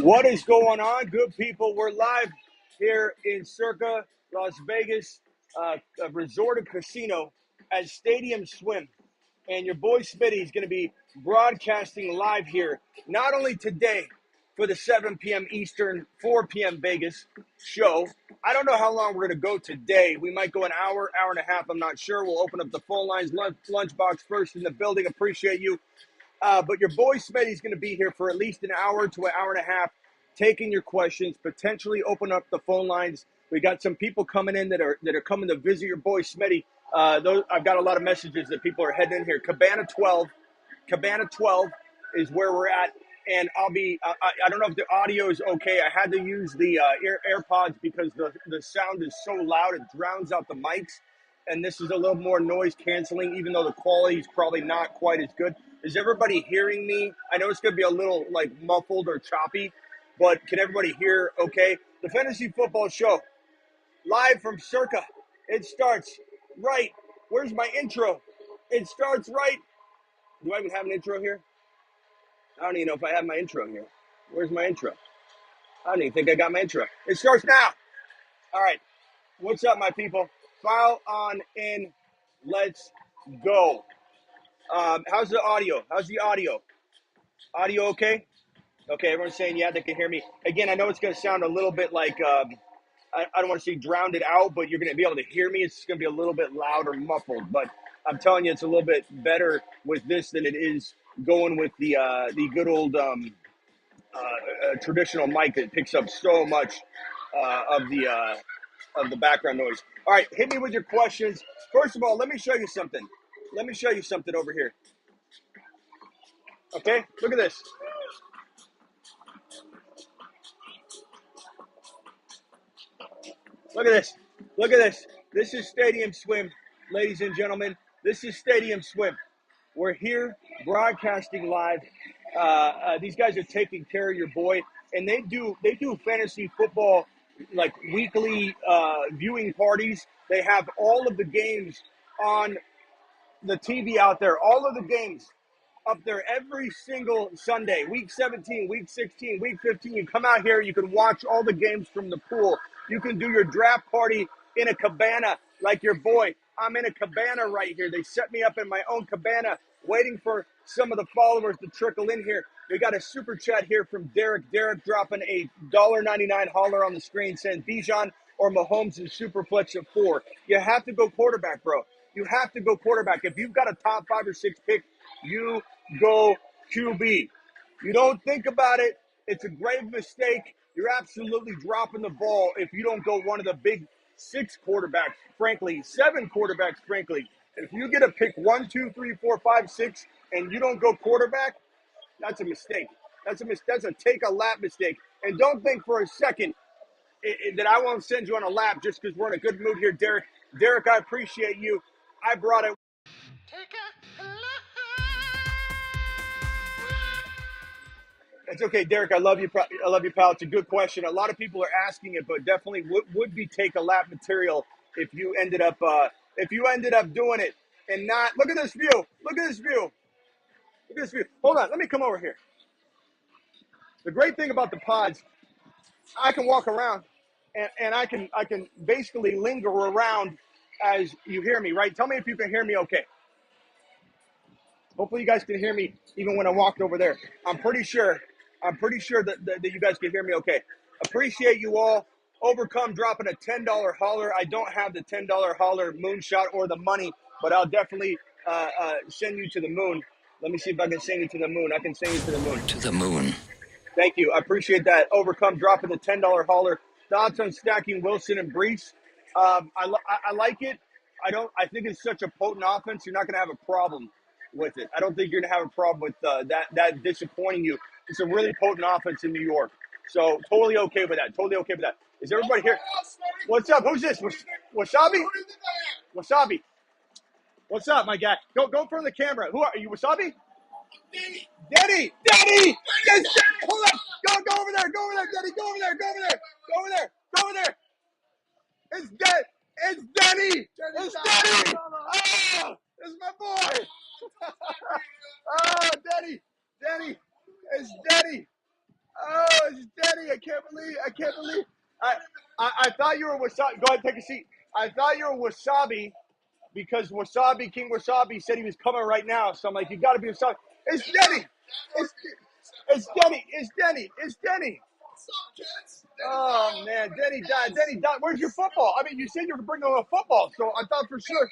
What is going on, good people? We're live here in Circa Las Vegas, a resort and casino at Stadium Swim. And your boy Smitty is going to be broadcasting live here, not only today for the 7 p.m. Eastern, 4 p.m. Vegas show. I don't know how long we're going to go today. We might go an hour, hour and a half. I'm not sure. We'll open up the phone lines. Lunchbox first in the building. Appreciate you. But your boy Smitty's going to be here for at least an hour to an hour and a half, taking your questions, potentially open up the phone lines. We got some people coming in that are coming to visit your boy Smitty. I've got a lot of messages that people are heading in here. Cabana 12 is where we're at, and I'll be. I don't know if the audio is okay. I had to use the AirPods because the sound is so loud it drowns out the mics, and this is a little more noise canceling, even though the quality is probably not quite as good. Is everybody hearing me? I know it's going to be a little like muffled or choppy, but can everybody hear okay? The Fantasy Football Show, live from Circa. It starts right. Where's my intro? It starts right. Do I even have an intro here? I don't even know if I have my intro here. Where's my intro? I don't even think I got my intro. It starts now. All right. What's up, my people? File on in. Let's go. How's the audio? Audio okay? Okay, everyone's saying yeah, they can hear me. Again, I know it's going to sound a little bit like, I don't want to say drowned it out, but you're going to be able to hear me. It's going to be a little bit loud or muffled. But I'm telling you, it's a little bit better with this than it is going with the good old traditional mic that picks up so much of the background noise. All right, hit me with your questions. First of all, let me show you something. Let me show you something over here. Okay, look at this. Look at this. Look at this. This is Stadium Swim, ladies and gentlemen. This is Stadium Swim. We're here broadcasting live. These guys are taking care of your boy, and they do fantasy football like weekly viewing parties. They have all of the games on the TV out there, all of the games up there every single Sunday, week 17, week 16, week 15. You come out here, you can watch all the games from the pool. You can do your draft party in a cabana like your boy. I'm in a cabana right here. They set me up in my own cabana, waiting for some of the followers to trickle in here. We got a super chat here from Derek. Derek dropping a $1.99 holler on the screen saying Bijan or Mahomes in Superflex at 4. You have to go quarterback, bro. You have to go quarterback. If you've got a top 5 or 6 pick, you go QB. You don't think about it. It's a grave mistake. You're absolutely dropping the ball if you don't go one of the big 6 quarterbacks, frankly, 7 quarterbacks, frankly. If you get a pick 1, 2, 3, 4, 5, 6, and you don't go quarterback, that's a mistake. That's a take a lap mistake. And don't think for a second that I won't send you on a lap just because we're in a good mood here, Derek. Derek, I appreciate you. I brought it. It's okay, Derek. I love you. I love you, pal. It's a good question. A lot of people are asking it, but definitely would be take a lap material if you ended up doing it and not. Look at this view. Look at this view. Look at this view. Hold on. Let me come over here. The great thing about the pods, I can walk around and I can basically linger around as you hear me. Right? Tell me if you can hear me. Okay. Hopefully you guys can hear me even when I walked over there. I'm pretty sure that you guys can hear me okay. Appreciate you all. Overcome dropping a $10 holler. I don't have the $10 holler moonshot or the money, but I'll definitely send you to the moon. Let me see if I can send you to the moon. I can send you to the moon. To the moon. Thank you. I appreciate that. Overcome dropping the $10 holler. Thoughts on stacking Wilson and Brees? I like it. I think it's such a potent offense. You're not going to have a problem with it. I don't think you're going to have a problem with that disappointing you. It's a really potent offense in New York. So totally okay with that. Totally okay with that. Is everybody here? What's up? Who's this? Wasabi? Wasabi. What's up, my guy? Go in front of the camera. Who are you? Wasabi? Denny! Denny! Yes, Denny! Hold on! Go over there! Go over there, Denny! Go over there! Go over there! Go over there! Go over there! It's Denny! It's Denny! Oh! It's my boy! Oh, Denny! Denny! It's Denny! Oh, it's Denny. I can't believe. I, I thought you were Wasabi. Go ahead, take a seat. I thought you were Wasabi because Wasabi, King Wasabi said he was coming right now. So I'm like, you got to be Wasabi. It's Denny. It's Denny. It's Denny. It's Denny. Oh, man. Denny died. Denny died. Where's your football? I mean, you said you were bringing a football, so I thought for sure.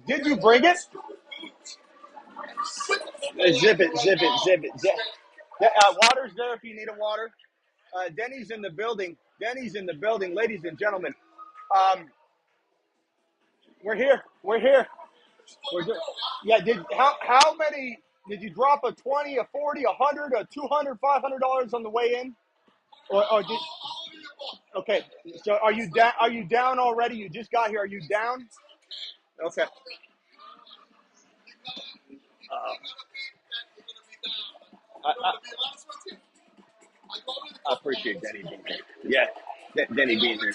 Did you bring it? Zip it, zip it, zip it. Zip. Water's there if you need a water. Denny's in the building. Denny's in the building, ladies and gentlemen. Um, we're here. We're here. We're good. Yeah. How many did you drop? A 20, a 40, a 100, a 200, $500 on the way in? Or did? Okay. So are you down? Are you down already? You just got here. Are you down? Okay. I, I, I appreciate Denny being here. Yeah, Denny being here.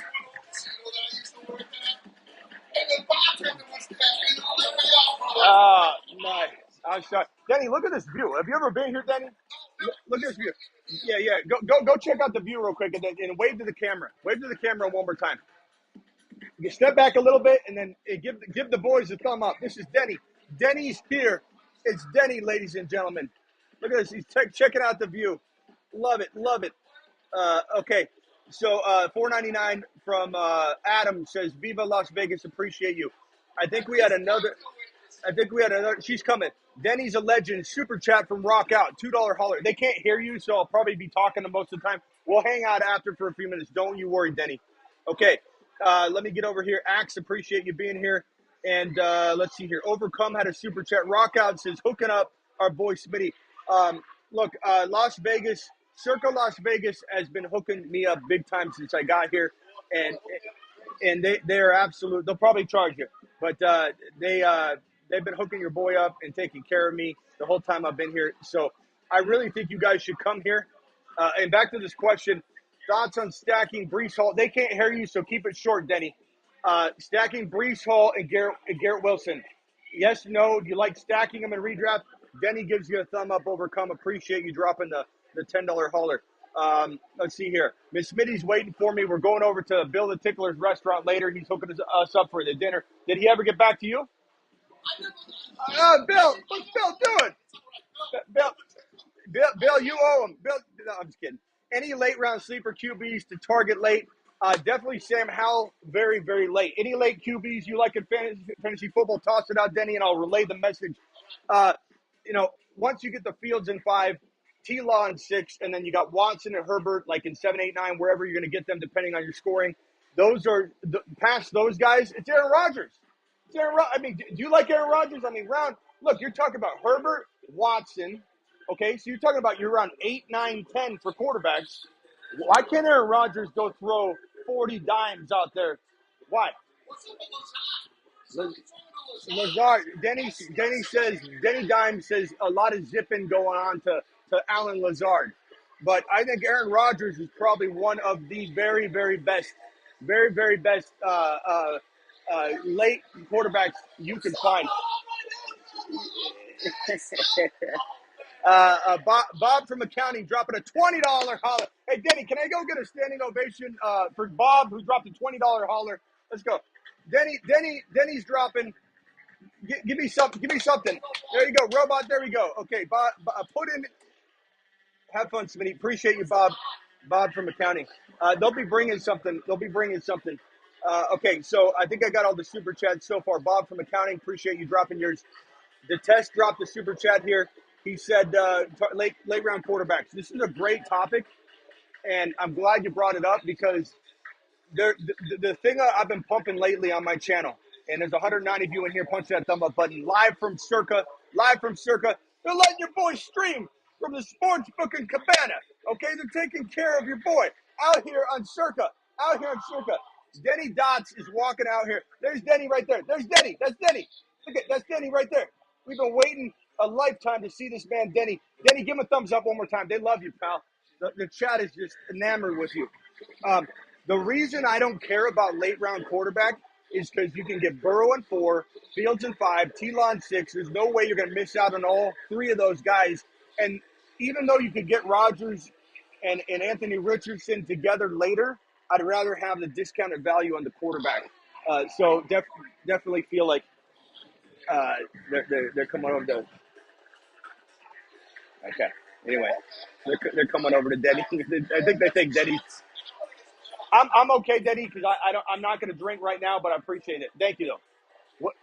Nice. I'm sorry. Denny, look at this view. Have you ever been here, Denny? Look at this view. Yeah, yeah. Go check out the view real quick and wave to the camera. Wave to the camera one more time. You step back a little bit and then give the boys a thumb up. This is Denny. Denny's here. It's Denny, ladies and gentlemen. Look at this. He's checking out the view. Love it. Love it. Okay. So $4.99 from Adam says, Viva Las Vegas. Appreciate you. I think we had another. She's coming. Denny's a legend. Super chat from Rock Out. $2 holler. They can't hear you, so I'll probably be talking to most of the time. We'll hang out after for a few minutes. Don't you worry, Denny. Okay. Let me get over here. Axe, appreciate you being here. And let's see here. Overcome had a super chat. Rock Out says, hooking up our boy Smitty. Look, Las Vegas, Circa Las Vegas has been hooking me up big time since I got here. And they are absolute. They'll probably charge you. But they've been hooking your boy up and taking care of me the whole time I've been here. So I really think you guys should come here. And back to this question, thoughts on stacking Breece Hall? They can't hear you, so keep it short, Denny. Stacking Breece Hall and Garrett Wilson. Yes, no, do you like stacking them in redraft? Denny gives you a thumb up, Overcome. Appreciate you dropping the $10 hauler. Let's see here. Miss Smitty's waiting for me. We're going over to Bill the Tickler's restaurant later. He's hooking us up for the dinner. Did he ever get back to you? Bill, what's Bill doing? Bill, you owe him. Bill, no, I'm just kidding. Any late round sleeper QBs to target late? Definitely Sam Howell, very, very late. Any late QBs you like in fantasy football, toss it out, Denny, and I'll relay the message. Once you get the Fields in 5, T-Law in 6, and then you got Watson and Herbert like in 7, 8, 9, wherever you're going to get them depending on your scoring. Those are past those guys. It's Aaron Rodgers. I mean, do you like Aaron Rodgers? I mean, look, you're talking about Herbert, Watson. Okay, so you're talking about you're around 8, 9, 10 for quarterbacks. Why can't Aaron Rodgers go throw 40 dimes out there? Why? Lazard, Denny Dimes says a lot of zipping going on to Alan Lazard. But I think Aaron Rodgers is probably one of the very, very best late quarterbacks you can find. Bob from accounting dropping a $20 holler. Hey, Denny, can I go get a standing ovation for Bob, who dropped a $20 holler? Let's go. Denny's dropping. Give me something. There you go, robot. There we go. Okay, Bob, put in. Have fun, Smitty. Appreciate you, Bob. Bob from accounting. They'll be bringing something. Okay, so I think I got all the super chats so far. Bob from accounting, appreciate you dropping yours. The test dropped the super chat here. He said late round quarterbacks. This is a great topic, and I'm glad you brought it up because the thing I've been pumping lately on my channel, and there's 190 of you in here, punch that thumb up button. Live from Circa. They're letting your boy stream from the sports book in Cabana. Okay, they're taking care of your boy out here on Circa. Denny Dots is walking out here. There's Denny right there. There's Denny. That's Denny. Look at that's Denny right there. We've been waiting a lifetime to see this man, Denny. Denny, give him a thumbs up one more time. They love you, pal. The chat is just enamored with you. The reason I don't care about late round quarterback is because you can get Burrow in 4, Fields in 5, T-Law in 6. There's no way you're going to miss out on all 3 of those guys. And even though you could get Rodgers and Anthony Richardson together later, I'd rather have the discounted value on the quarterback. So definitely feel like they're coming over to. Okay. Anyway, they're coming over to Denny. I think they think Denny's. I'm okay, Denny, because I'm not going to drink right now, but I appreciate it. Thank you though. What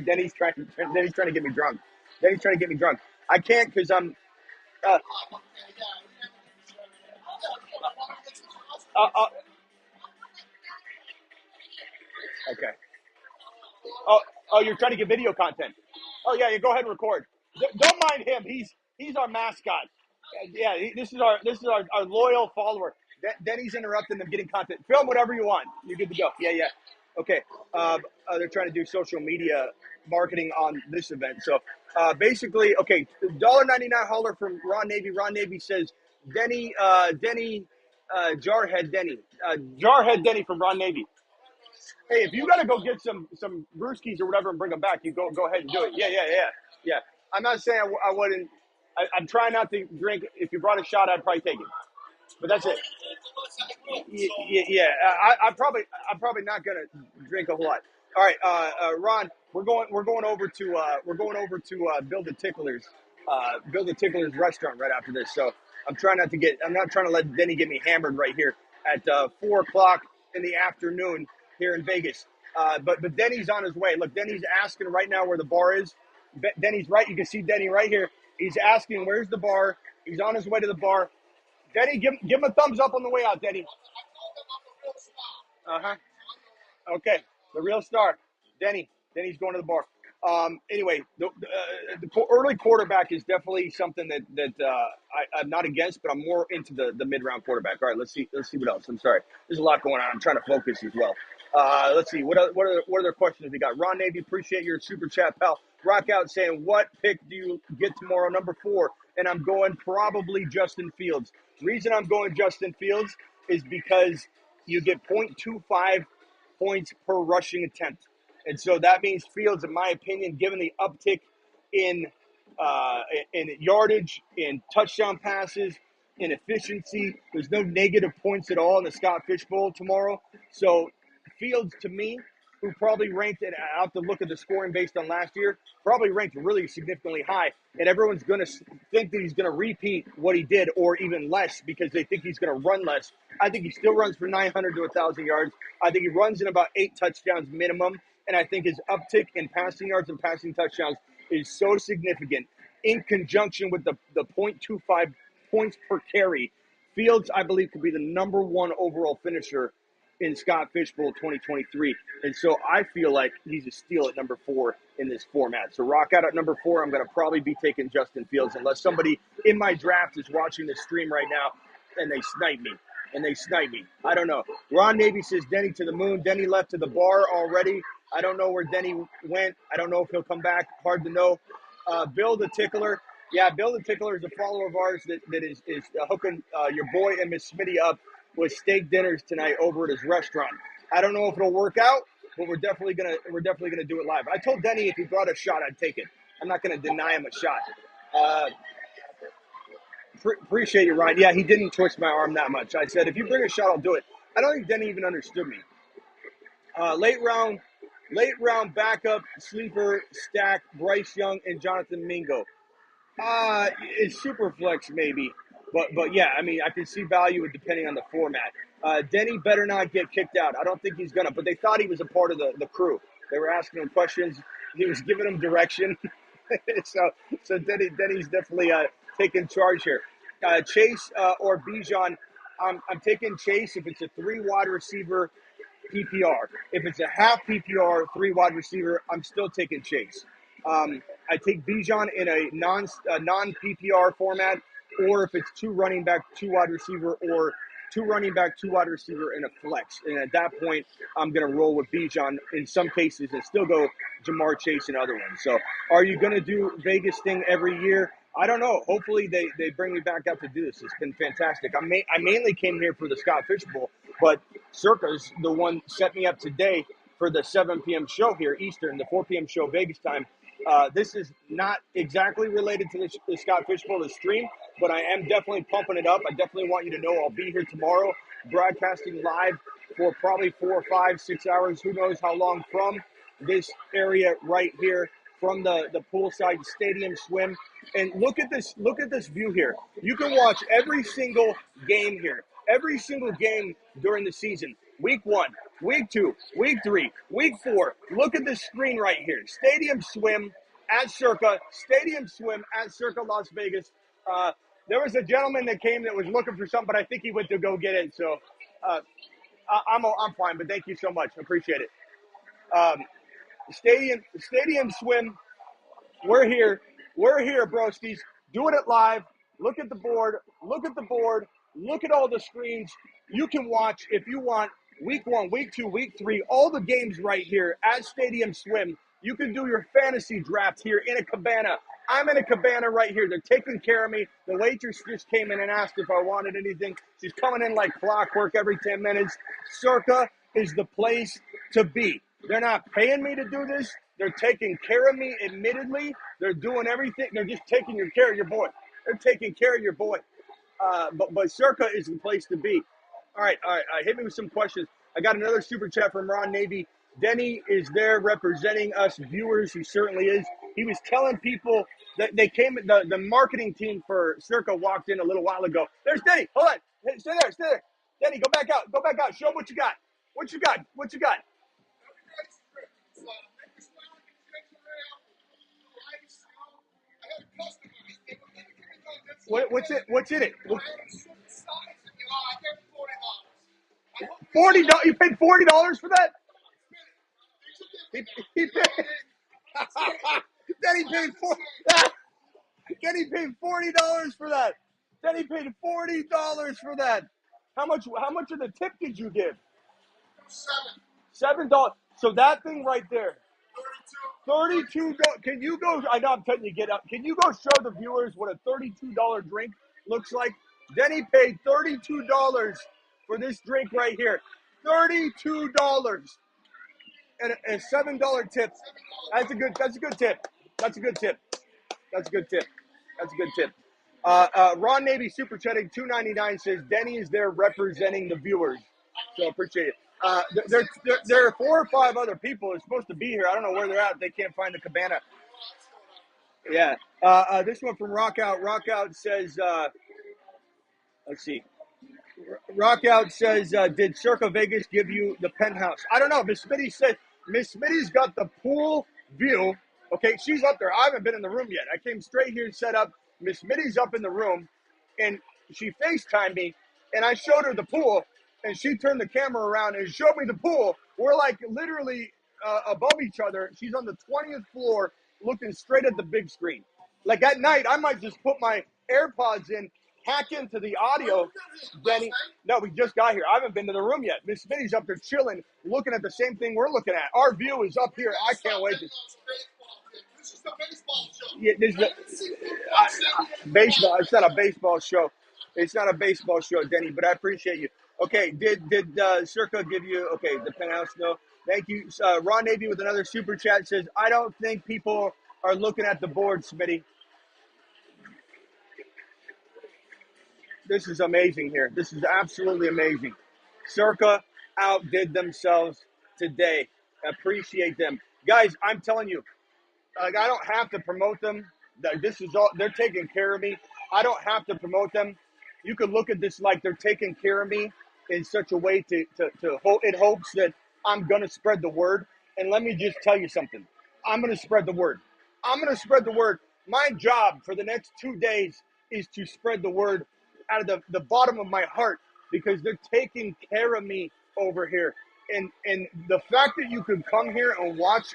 Denny's trying to get me drunk. Denny's trying to get me drunk. I can't because I'm. Uh, uh, uh, okay. Oh, you're trying to get video content. Oh yeah, go ahead and record. Don't mind him. He's our mascot. Yeah, this is our loyal follower. Denny's interrupting them getting content. Film whatever you want. You're good to go. Yeah. Okay. They're trying to do social media marketing on this event. So basically, okay, $1.99 hauler from Ron Navy. Ron Navy says Denny, Jarhead Denny, Jarhead Denny from Ron Navy. Hey, if you got to go get some brewskis or whatever and bring them back, you go ahead and do it. Yeah. I'm not saying I wouldn't. I'm trying not to drink. If you brought a shot, I'd probably take it. But that's it. Yeah. I'm probably not gonna drink a whole lot. All right, Ron, we're going over to Bill the Tickler's restaurant right after this. So I'm not trying to let Denny get me hammered right here at 4 o'clock in the afternoon here in Vegas. But Denny's on his way. Look, Denny's asking right now where the bar is. Denny's right. You can see Denny right here. He's asking where's the bar. He's on his way to the bar. Denny, give him a thumbs up on the way out, Denny. Uh-huh. Okay, the real star, Denny. Denny's going to the bar. Anyway, the early quarterback is definitely something that I'm not against, but I'm more into the mid-round quarterback. All right, let's see what else. I'm sorry, there's a lot going on. I'm trying to focus as well. Let's see what other questions we got. Ron Navy, appreciate your super chat, pal. Rock out saying, what pick do you get tomorrow? Number 4, and I'm going probably Justin Fields. Reason I'm going Justin Fields is because you get 0.25 points per rushing attempt. And so that means Fields, in my opinion, given the uptick in yardage, in touchdown passes, in efficiency, there's no negative points at all in the Scott Fish Bowl tomorrow. So Fields, to me, who probably ranked it, I have to look at the scoring based on last year, probably ranked really significantly high. And everyone's going to think that he's going to repeat what he did or even less because they think he's going to run less. I think he still runs for 900 to 1,000 yards. I think he runs in about 8 touchdowns minimum. And I think his uptick in passing yards and passing touchdowns is so significant in conjunction with the 0.25 points per carry. Fields, I believe, could be the number 1 overall finisher in Scott Fish Bowl 2023. And so I feel like he's a steal at number 4 in this format. So rock out at number 4. I'm going to probably be taking Justin Fields unless somebody in my draft is watching this stream right now and they snipe me. I don't know. Ron Navy says Denny to the moon. Denny left to the bar already. I don't know where Denny went. I don't know if he'll come back. Hard to know. Bill the Tickler. Yeah, Bill the Tickler is a follower of ours that is hooking your boy and Miss Smitty up with steak dinners tonight over at his restaurant. I don't know if it'll work out, but we're definitely gonna do it live. I told Denny if he brought a shot, I'd take it. I'm not gonna deny him a shot. Appreciate you, Ryan. Yeah, he didn't twist my arm that much. I said if you bring a shot, I'll do it. I don't think Denny even understood me. Late round backup sleeper stack Bryce Young and Jonathan Mingo. It's super flex maybe, but yeah, I mean I can see value depending on the format. Denny better not get kicked out. I don't think he's gonna, but they thought he was a part of the crew. They were asking him questions. He was giving them direction. so Denny's definitely taking charge here. Chase or Bijan, I'm taking Chase if it's a 3 wide receiver PPR. If it's a half PPR, 3 wide receiver, I'm still taking Chase. I take Bijan in a non PPR format, or if it's 2 running back, 2 wide receiver, or 2 running back, 2 wide receiver, and a flex. And at that point, I'm going to roll with Bijan in some cases and still go Jamar Chase in other ones. So are you going to do Vegas thing every year? I don't know. Hopefully they bring me back out to do this. It's been fantastic. I mainly came here for the Scott Fish Bowl, but Circa's the one set me up today for the 7 p.m. show here, Eastern, the 4 p.m. show Vegas time. This is not exactly related to the Scott Fishbowl, the stream, but I am definitely pumping it up. I definitely want you to know I'll be here tomorrow, broadcasting live for probably 4 or 5, 6 hours, who knows how long, from this area right here, from the poolside stadium swim. And look at this view here. You can watch every single game here, every single game during the season. Week 1, week 2, week 3, week 4. Look at this screen right here. Stadium swim at Circa. Stadium swim at Circa Las Vegas. There was a gentleman that came that was looking for something, but I think he went to go get it. So uh, I'm fine. But thank you so much. Appreciate it. Um, stadium swim. We're here. We're here, broskies. Doing it live. Look at the board. Look at the board. Look at all the screens. You can watch, if you want, week 1, week 2, week 3, all the games right here at Stadium Swim. You can do your fantasy draft here in a cabana. I'm in a cabana right here. They're taking care of me. The waitress just came in and asked if I wanted anything. She's coming in like clockwork every 10 minutes. Circa is the place to be. They're not paying me to do this. They're taking care of me, admittedly. They're doing everything. They're just taking care of your boy. They're taking care of your boy. But Circa is the place to be. All right. Hit me with some questions. I got another super chat from Ron Navy. Denny is there representing us viewers. He certainly is. He was telling people that they came. The marketing team for Circa walked in a little while ago. There's Denny. Hold on. Hey, stay there. Denny, go back out. Go back out. Show them what you got. What you got? What you got? What's in it? $40. You paid $40 for that? He paid. Then he paid Then he paid $40 for that. Then he paid $40 for that. How much of the tip did you give? $7. So that thing right there. $32. Can you go? I know I'm telling you, get up. Can you go show the viewers what a $32 drink looks like? Denny paid $32 for this drink right here. $32 and a $7 tip. That's a good tip. That's a good tip. Ron Navy super chatting $2.99 says Denny is there representing the viewers. So appreciate it. There are 4 or 5 other people who are supposed to be here. I don't know where they're at. They can't find the cabana. Yeah. This one from Rockout. Rockout says, let's see. Rockout says, did Circa Vegas give you the penthouse? I don't know. Miss Smitty's got the pool view. Okay, she's up there. I haven't been in the room yet. I came straight here and set up. Miss Smitty's up in the room, and she FaceTimed me, and I showed her the pool, and she turned the camera around and showed me the pool. We're like literally above each other. She's on the 20th floor looking straight at the big screen. Like at night, I might just put my AirPods in, hack into the audio. Denny, no, we just got here. I haven't been to the room yet. Miss Smitty's up there chilling, looking at the same thing we're looking at. Our view is up here. I can't wait to. This is the baseball show. Yeah, this is baseball. It's not a baseball show. It's not a baseball show, Denny. But I appreciate you. Okay, did Circa give you the penthouse? No, thank you. Ron Navy with another super chat says, I don't think people are looking at the board, Smitty. This is amazing here. This is absolutely amazing. Circa outdid themselves today. Appreciate them, guys. I'm telling you. Like, I don't have to promote them. This is all, they're taking care of me. I don't have to promote them. You could look at this like they're taking care of me in such a way to in hopes that I'm going to spread the word. And let me just tell you something. I'm going to spread the word. My job for the next 2 days is to spread the word out of the bottom of my heart, because they're taking care of me over here. And the fact that you could come here and watch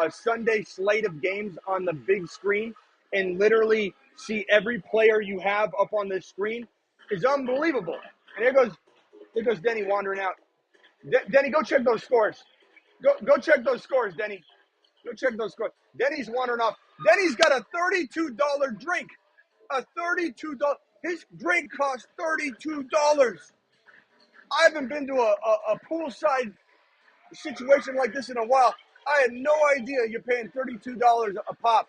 a Sunday slate of games on the big screen and literally see every player you have up on this screen is unbelievable. And there goes Denny wandering out. Denny, go check those scores. Go check those scores, Denny. Go check those scores. Denny's wandering off. Denny's got a $32 drink. A $32. His drink costs $32. I haven't been to a poolside situation like this in a while. I had no idea you're paying $32 a pop.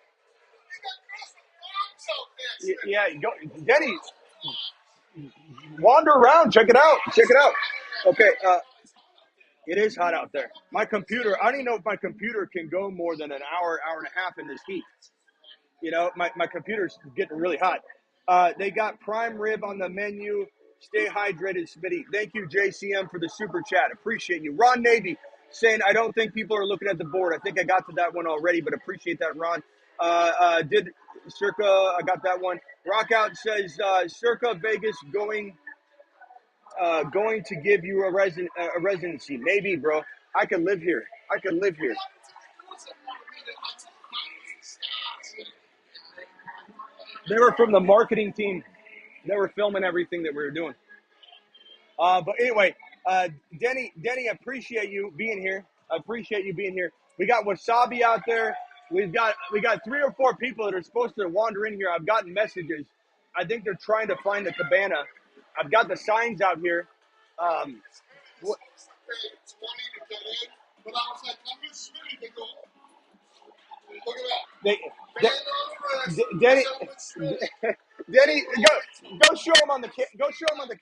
Yeah, go, Denny, wander around, check it out, check it out. Okay, it is hot out there. My computer, I don't even know if my computer can go more than an hour, hour and a half in this heat. You know, my computer's getting really hot. They got prime rib on the menu. Stay hydrated, Smitty. Thank you, JCM, for the super chat. Appreciate you. Ron Navy saying, I don't think people are looking at the board. I think I got to that one already, but appreciate that, Ron. Did Circa, I got that one. Rockout says, Circa Vegas going to give you a residency. Maybe, bro. I can live here. I can live here. They were from the marketing team. They were filming everything that we were doing. But anyway, Denny, I appreciate you being here. I appreciate you being here. We got Wasabi out there. We got 3 or 4 people that are supposed to wander in here. I've gotten messages. I think they're trying to find the cabana. I've got the signs out here. What? Denny, go show him on the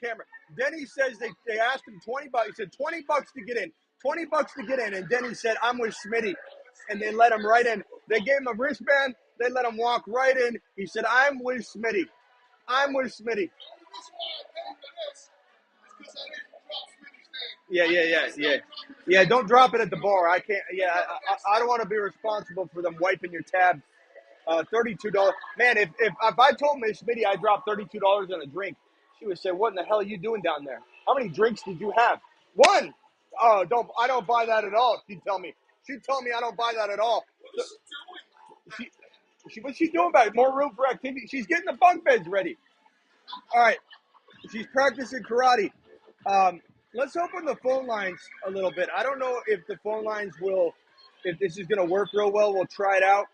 camera. Denny says they asked him $20. He said $20 to get in. $20 to get in, and Denny said, "I'm with Smitty," and they let him right in. They gave him a wristband. They let him walk right in. He said, "I'm with Smitty. I'm with Smitty." Yeah, don't drop it at the bar. I can't. Yeah, I don't want to be responsible for them wiping your tab. $32. Man, if I told Miss Smitty I dropped $32 on a drink, she would say, "What in the hell are you doing down there? How many drinks did you have?" One. Oh, I don't buy that at all. She'd tell me I don't buy that at all. What's she doing about it? More room for activity. She's getting the bunk beds ready. All right. She's practicing karate. Let's open the phone lines a little bit. I don't know if the phone lines if this is going to work real well. We'll try it out.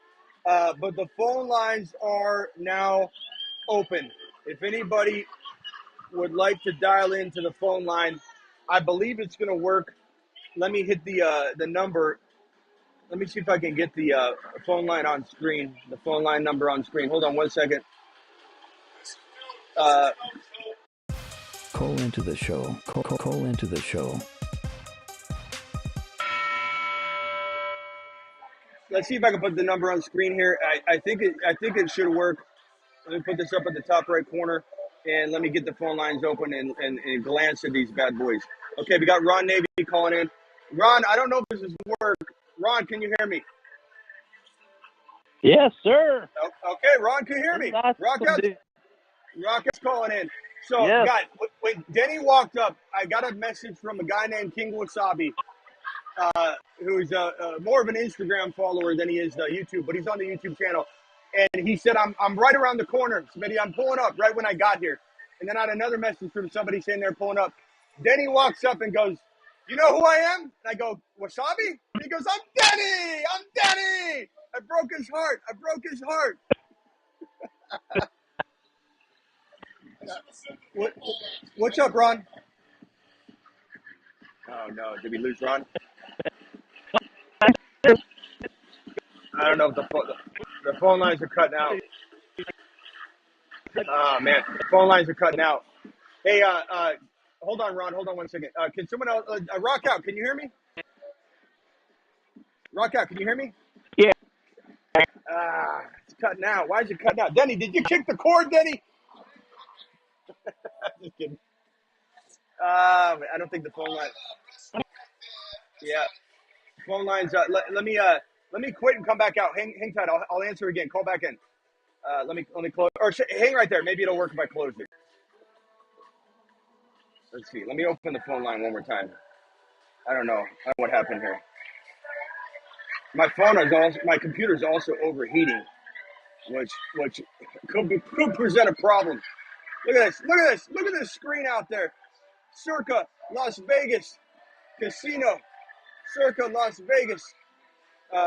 But the phone lines are now open. If anybody would like to dial into the phone line, I believe it's going to work. Let me hit the number. Let me see if I can get the phone line on screen, the phone line number on screen. Hold on one second. Call into the show. Call into the show. Let's see if I can put the number on screen here. I think it should work. Let me put this up at the top right corner, and let me get the phone lines open and glance at these bad boys. Okay, we got Ron Navy calling in. Ron, I don't know if this is work. Ron, can you hear me? Yes, sir. Okay, Ron, can you hear me? Rocket's calling in. So, yes. God, when Denny walked up, I got a message from a guy named King Wasabi, who's more of an Instagram follower than he is YouTube, but he's on the YouTube channel. And he said, I'm right around the corner, Smitty. I'm pulling up right when I got here. And then I had another message from somebody saying they're pulling up. Denny walks up and goes, "You know who I am?" And I go, "Wasabi?" And he goes, "I'm Denny! I'm Denny!" I broke his heart. What's up, Ron? Oh, no. Did we lose Ron? I don't know if the phone lines are cutting out. Oh, man. The phone lines are cutting out. Hey, hold on, Ron. Hold on one second. Can someone else, rock out? Can you hear me? Rock out. Can you hear me? Yeah. It's cutting out. Why is it cutting out? Denny, did you kick the cord, Denny? Just kidding. I don't think the phone line. Yeah. Phone lines. Let me quit and come back out. Hang tight. I'll answer again. Call back in. Let me close. Or hang right there. Maybe it'll work if I close it. Let's see. Let me open the phone line one more time. I don't know what happened here. My computer's also overheating, which could present a problem. Look at this screen out there. Circa Las Vegas Casino. Circa Las Vegas.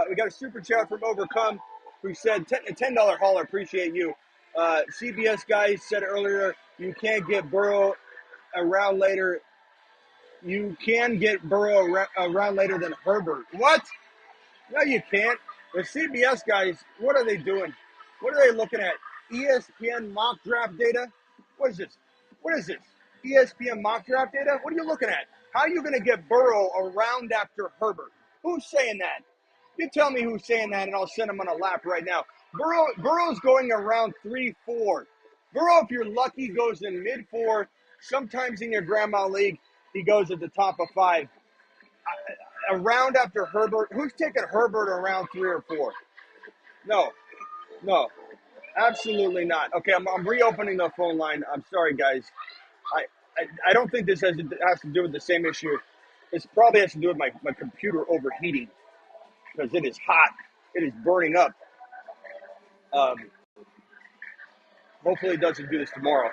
We got a super chat from Overcome who said $10 hauler. Appreciate you. CBS guys said earlier you can't get Burrow around later. You can get Burrow around later than Herbert. What? No, you can't. The CBS guys, what are they doing? What are they looking at? ESPN mock draft data? What is this? What is this? ESPN mock draft data? What are you looking at? How are you going to get Burrow around after Herbert? Who's saying that? You tell me who's saying that, and I'll send him on a lap right now. Burrow's going around 3-4. Burrow, if you're lucky, goes in mid-4. Sometimes in your grandma league, he goes at the top of 5. A round after Herbert. Who's taking Herbert around 3 or 4? No, no, absolutely not. Okay, I'm reopening the phone line. I'm sorry, guys. I don't think this has to do with the same issue. This probably has to do with my computer overheating because it is hot. It is burning up. Hopefully it doesn't do this tomorrow.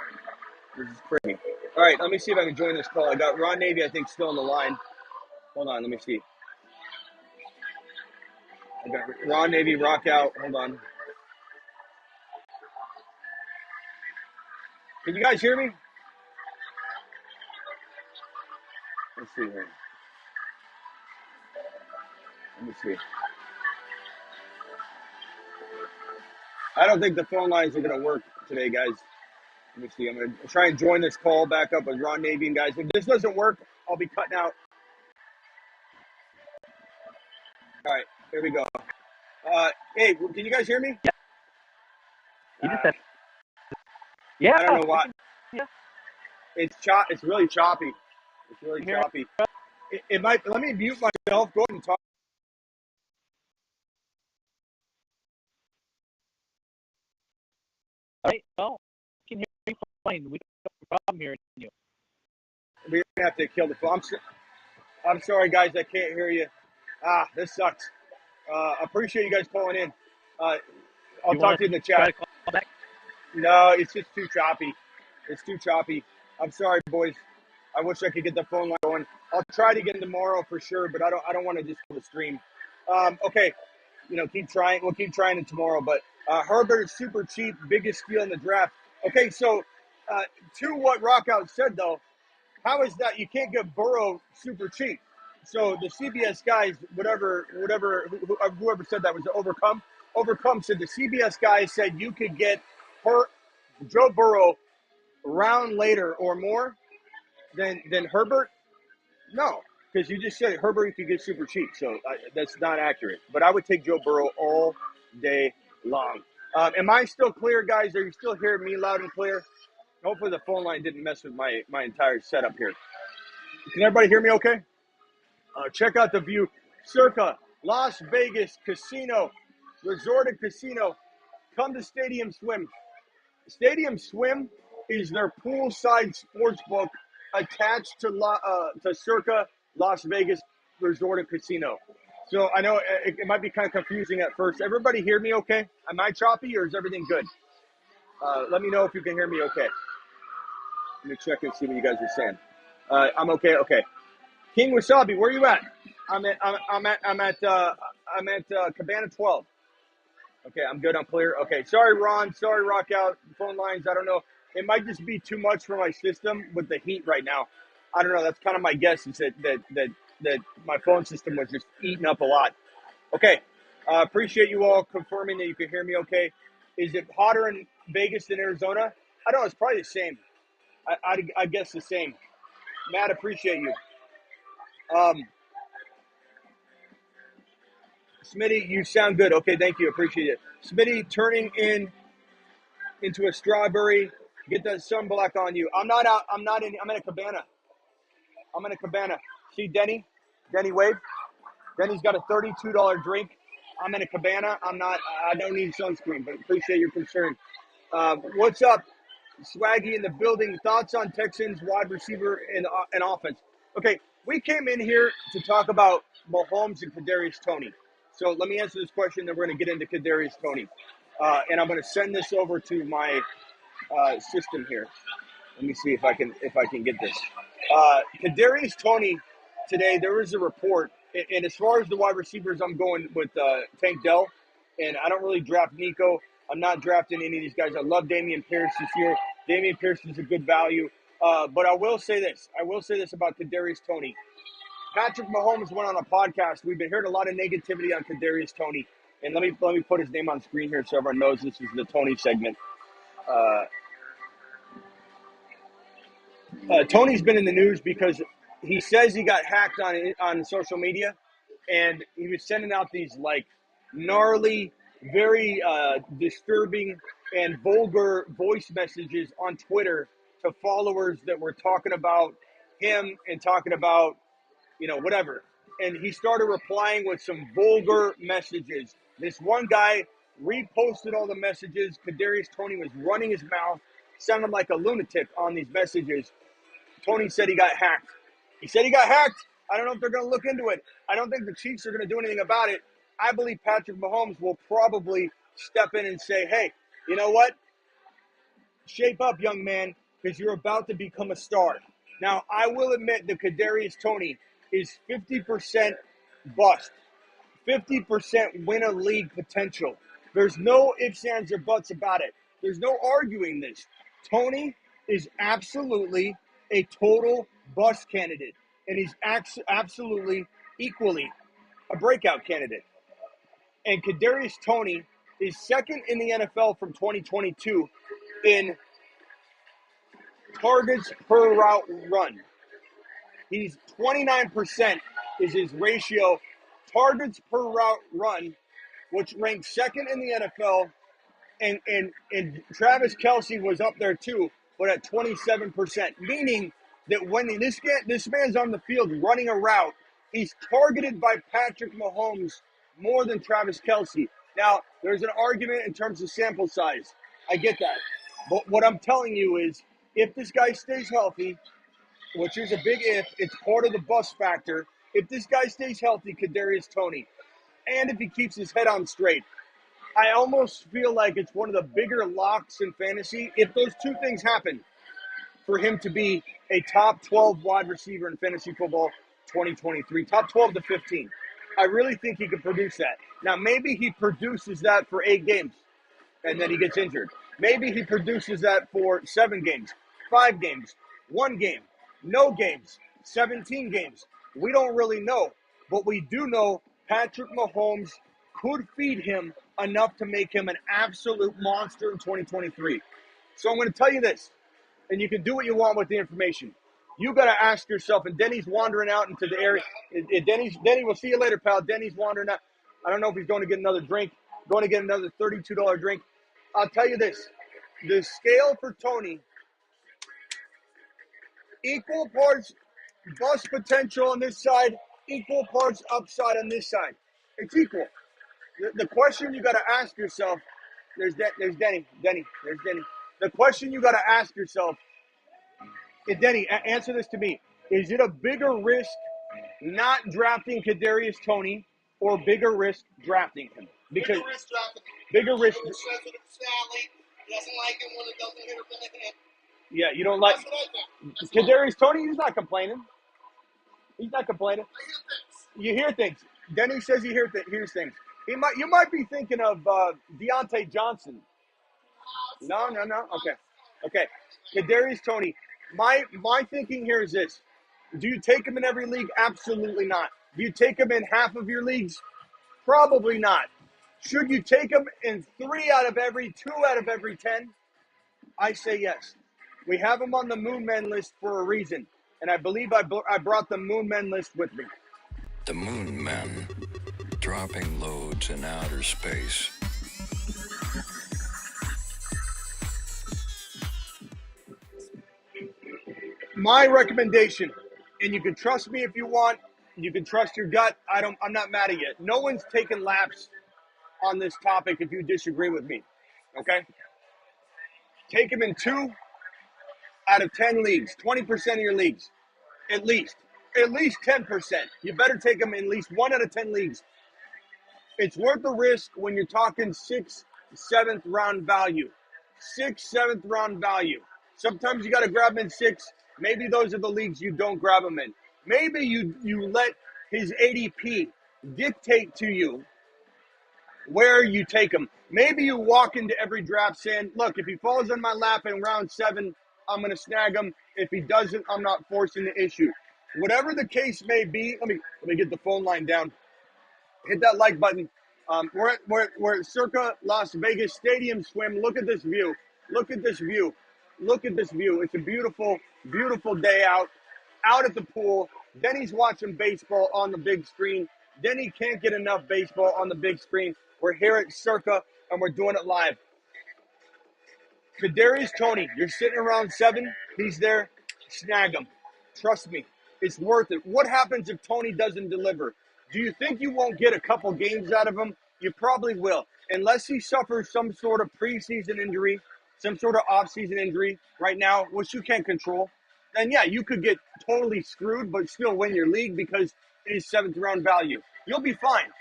This is crazy. All right, let me see if I can join this call. I got Ron Navy, I think, still on the line. Hold on, let me see. I got Ron Navy, rock out. Hold on. Can you guys hear me? Let's see here. Let me see. I don't think the phone lines are going to work today, guys. Let me see. I'm going to try and join this call back up with Ron Navy. And guys, if this doesn't work, I'll be cutting out. All right, here we go. Hey, can you guys hear me? Yeah. I don't know why. Yeah. It's really choppy. It's really choppy. It might. Let me mute myself. Go ahead and talk. Right? No, can hear you fine. We don't have a problem hearing you. We're gonna have to kill the phone. I'm sorry, guys. I can't hear you. This sucks. Appreciate you guys calling in. I'll talk to you in the chat. Try to call back? No, it's just too choppy. It's too choppy. I'm sorry, boys. I wish I could get the phone line going. I'll try it again tomorrow for sure, but I don't want to just kill the stream. Okay, keep trying. We'll keep trying it tomorrow. But Herbert is super cheap, biggest steal in the draft. Okay, so to what Rockout said though, how is that you can't get Burrow super cheap? So the CBS guys, whoever said that was Overcome said the CBS guys said you could get Joe Burrow round later or more than Herbert. No, because you just said Herbert you could get super cheap, so that's not accurate. But I would take Joe Burrow all day long. Am I still clear, guys? Are you still hearing me loud and clear? Hopefully the phone line didn't mess with my entire setup here. Can everybody hear me okay? Check out the view. Circa Las Vegas Casino, Resort and Casino. Come to Stadium Swim. Stadium Swim is their poolside sports book attached to Circa Las Vegas Resort and Casino. So I know it might be kind of confusing at first. Everybody hear me okay? Am I choppy or is everything good? Let me know if you can hear me okay. Let me check and see what you guys are saying. I'm okay. Okay. King Wasabi, where are you at? I'm at Cabana 12. Okay, I'm good. I'm clear. Okay, sorry, Ron. Sorry, Rock Out. Phone lines. I don't know. It might just be too much for my system with the heat right now. I don't know. That's kind of my guess. Is that my phone system was just eating up a lot. Okay. Appreciate you all confirming that you can hear me. Okay. Is it hotter in Vegas than Arizona? I don't know. It's probably the same. I guess the same. Matt, appreciate you. Smitty, you sound good. Okay, thank you. Appreciate it. Smitty, turning into a strawberry. Get that sunblock on you. I'm not out. I'm in a cabana. I'm in a cabana. See Denny? Denny wave? Denny's got a $32 drink. I'm in a cabana. I don't need sunscreen, but appreciate your concern. What's up? Swaggy in the building. Thoughts on Texans wide receiver and offense? Okay, we came in here to talk about Mahomes and Kadarius Toney. So let me answer this question, then we're going to get into Kadarius Toney. And I'm going to send this over to my system here. Let me see if I can get this. Kadarius Toney today. There was a report, and as far as the wide receivers, I'm going with Tank Dell, and I don't really draft Nico. I'm not drafting any of these guys. I love Dameon Pierce this year. Dameon Pierce is a good value, but I will say this. I will say this about Kadarius Toney. Patrick Mahomes went on a podcast. We've been hearing a lot of negativity on Kadarius Toney, and let me put his name on screen here so everyone knows this is the Toney segment. Tony's been in the news because he says he got hacked on social media, and he was sending out these like gnarly, very disturbing and vulgar voice messages on Twitter to followers that were talking about him and talking about, whatever. And he started replying with some vulgar messages. This one guy reposted all the messages. Kadarius Toney was running his mouth, sounding like a lunatic on these messages. Toney said he got hacked. He said he got hacked. I don't know if they're going to look into it. I don't think the Chiefs are going to do anything about it. I believe Patrick Mahomes will probably step in and say, hey, you know what? Shape up, young man, because you're about to become a star. Now, I will admit that Kadarius Toney is 50% bust, 50% win a league potential. There's no ifs, ands, or buts about it. There's no arguing this. Toney is absolutely a total bust candidate, and he's absolutely equally a breakout candidate. And Kadarius Toney is second in the NFL from 2022 in targets per route run. He's 29% is his ratio targets per route run, which ranks second in the NFL. And Travis Kelce was up there too, but at 27%, meaning that when this man's on the field running a route, he's targeted by Patrick Mahomes more than Travis Kelce. Now, there's an argument in terms of sample size. I get that. But what I'm telling you is, if this guy stays healthy, which is a big if, it's part of the bust factor. If this guy stays healthy, Kadarius Toney, and if he keeps his head on straight, I almost feel like it's one of the bigger locks in fantasy, if those two things happen, for him to be a top 12 wide receiver in fantasy football 2023, top 12 to 15. I really think he could produce that. Now, maybe he produces that for 8 games, and then he gets injured. Maybe he produces that for 7 games, 5 games, 1 game, no games, 17 games. We don't really know. But we do know Patrick Mahomes could feed him enough to make him an absolute monster in 2023. So I'm going to tell you this, and you can do what you want with the information. You got to ask yourself, and Denny's wandering out into the area. Denny, we'll see you later, pal. Denny's wandering out. I don't know if he's going to get another drink, going to get another $32 drink. I'll tell you this. The scale for Toney, equal parts bust potential on this side, equal parts upside on this side. It's equal. The question you got to ask yourself, there's Denny. The question you got to ask yourself, Denny, answer this to me. Is it a bigger risk not drafting Kadarius Toney or bigger risk drafting him? Because bigger risk drafting him. Bigger risk. He doesn't like him when it doesn't hit him in the head. Yeah, you don't like Kadarius Toney. He's not complaining. You hear things. Denny says he hears things. You might be thinking of Deontay Johnson. No. Okay. Kadarius Toney. My thinking here is this. Do you take him in every league? Absolutely not. Do you take him in half of your leagues? Probably not. Should you take him in 2 out of every 10? I say yes. We have him on the Moon Men list for a reason. And I believe I brought the Moon Men list with me. The Moon Men, dropping loads in outer space. My recommendation, and you can trust me if you want, you can trust your gut. I'm not mad at you. No one's taking laps on this topic if you disagree with me. Okay? Take him in 2 out of 10 leagues, 20% of your leagues, at least 10%. You better take him in at least 1 out of 10 leagues. It's worth the risk when you're talking 6th, 7th round value. 6th, 7th round value. Sometimes you got to grab him in 6. Maybe those are the leagues you don't grab him in. Maybe you let his ADP dictate to you where you take him. Maybe you walk into every draft saying, look, if he falls on my lap in round 7, I'm going to snag him. If he doesn't, I'm not forcing the issue. Whatever the case may be, let me get the phone line down. Hit that like button. We're at Circa Las Vegas Stadium Swim. Look at this view. Look at this view. Look at this view. It's a beautiful, beautiful day out at the pool. Denny's watching baseball on the big screen. Denny can't get enough baseball on the big screen. We're here at Circa, and we're doing it live. Kadarius Toney, you're sitting around 7. He's there. Snag him. Trust me. It's worth it. What happens if Toney doesn't deliver? Do you think you won't get a couple games out of him? You probably will. Unless he suffers some sort of preseason injury, some sort of offseason injury right now, which you can't control, then yeah, you could get totally screwed, but still win your league because it is 7th round value. You'll be fine.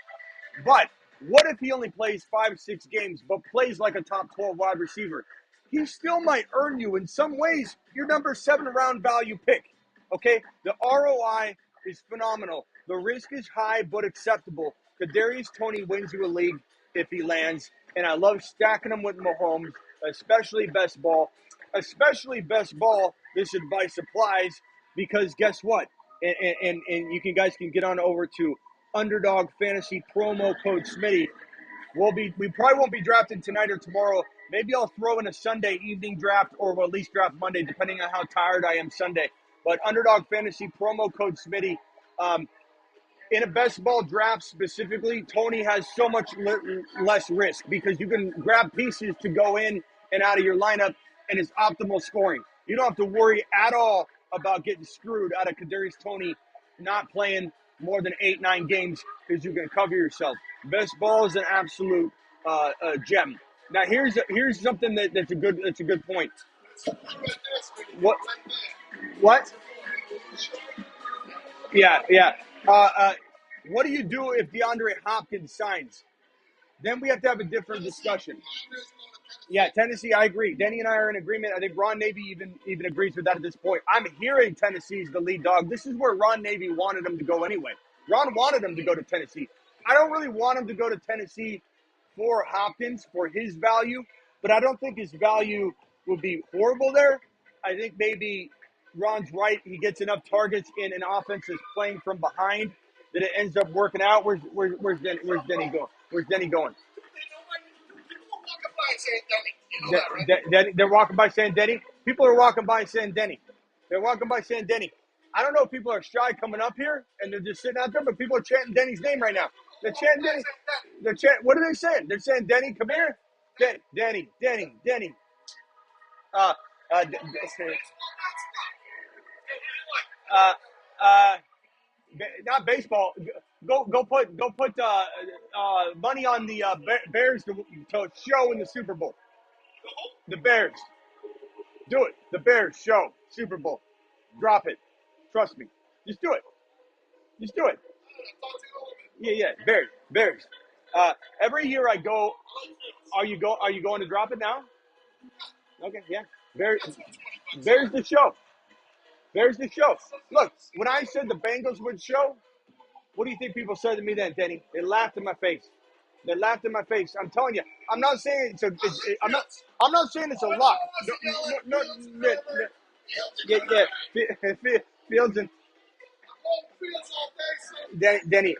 But what if he only plays 5-6 games, but plays like a top 12 wide receiver? He still might earn you in some ways your number 7 round value pick. Okay? The ROI is phenomenal. The risk is high but acceptable. Kadarius Toney wins you a league if he lands, and I love stacking him with Mahomes, especially best ball. Especially best ball, this advice applies because guess what? And you guys can get on over to Underdog Fantasy promo code Smitty. We probably won't be drafting tonight or tomorrow. Maybe I'll throw in a Sunday evening draft, or we'll at least draft Monday, depending on how tired I am Sunday. But Underdog Fantasy promo code Smitty. In a best ball draft specifically, Toney has so much less risk because you can grab pieces to go in and out of your lineup, and it's optimal scoring. You don't have to worry at all about getting screwed out of Kadarius Toney not playing more than 8-9 games because you can cover yourself. Best ball is an absolute gem. Now here's something that's a good point. What? Yeah. What do you do if DeAndre Hopkins signs? Then we have to have a different discussion. Yeah, Tennessee, I agree. Denny and I are in agreement. I think Ron Navy even agrees with that at this point. I'm hearing Tennessee's the lead dog. This is where Ron Navy wanted him to go anyway. Ron wanted him to go to Tennessee. I don't really want him to go to Tennessee for Hopkins, for his value, but I don't think his value would be horrible there. I think maybe Ron's right. He gets enough targets in an offense that's playing from behind that it ends up working out. Where's Denny going? Where's Denny going? They're walking by saying Denny. People are walking by saying Denny. They're walking by saying Denny. I don't know if people are shy coming up here and they're just sitting out there, but people are chanting Denny's name right now. They're chanting Denny. What are they saying? They're saying Denny, come here. Denny. Not baseball. Go put money on the Bears to show in the Super Bowl. The Bears. Do it. The Bears show Super Bowl. Drop it. Trust me. Just do it. Yeah. Bears. Every year I go. Are you going to drop it now? Okay. Yeah. Bears the show. There's the show. Look, when I said the Bengals would show, what do you think people said to me then, Denny? They laughed in my face. I'm telling you. I'm not saying I'm not saying it's a lock. No. Yeah. Fields and Denny.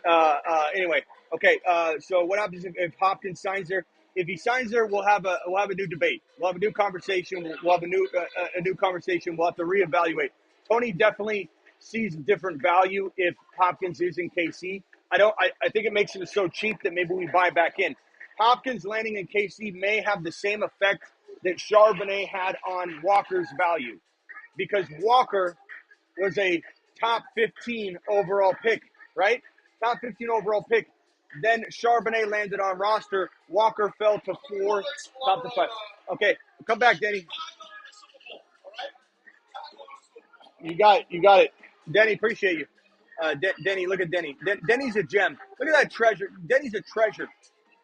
Anyway, okay. So what happens if Hopkins signs there? If he signs there, we'll have a new debate. We'll have a new conversation. We'll have a new conversation. We'll have to reevaluate. Toney definitely sees different value if Hopkins is in KC. I think it makes him so cheap that maybe we buy back in. Hopkins landing in KC may have the same effect that Charbonnet had on Walker's value, because Walker was a top 15 overall pick, right? Top 15 overall pick. Then Charbonnet landed on roster. Walker fell to 4, top to 5. Okay, come back, Denny. You got it. Denny, appreciate you. Denny, look at Denny. Denny's a gem. Look at that treasure. Denny's a treasure.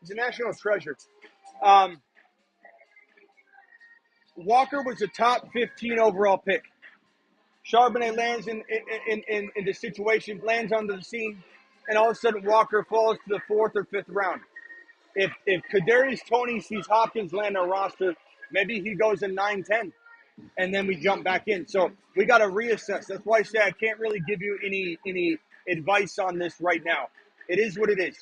He's a national treasure. Walker was a top 15 overall pick. Charbonnet lands in the situation, lands onto the scene, and all of a sudden Walker falls to the 4th or 5th round. If Kadarius Toney sees Hopkins land on a roster, maybe he goes in 9-10. and then we jump back in. So we got to reassess. That's why I say I can't really give you any advice on this right now. It is what it is.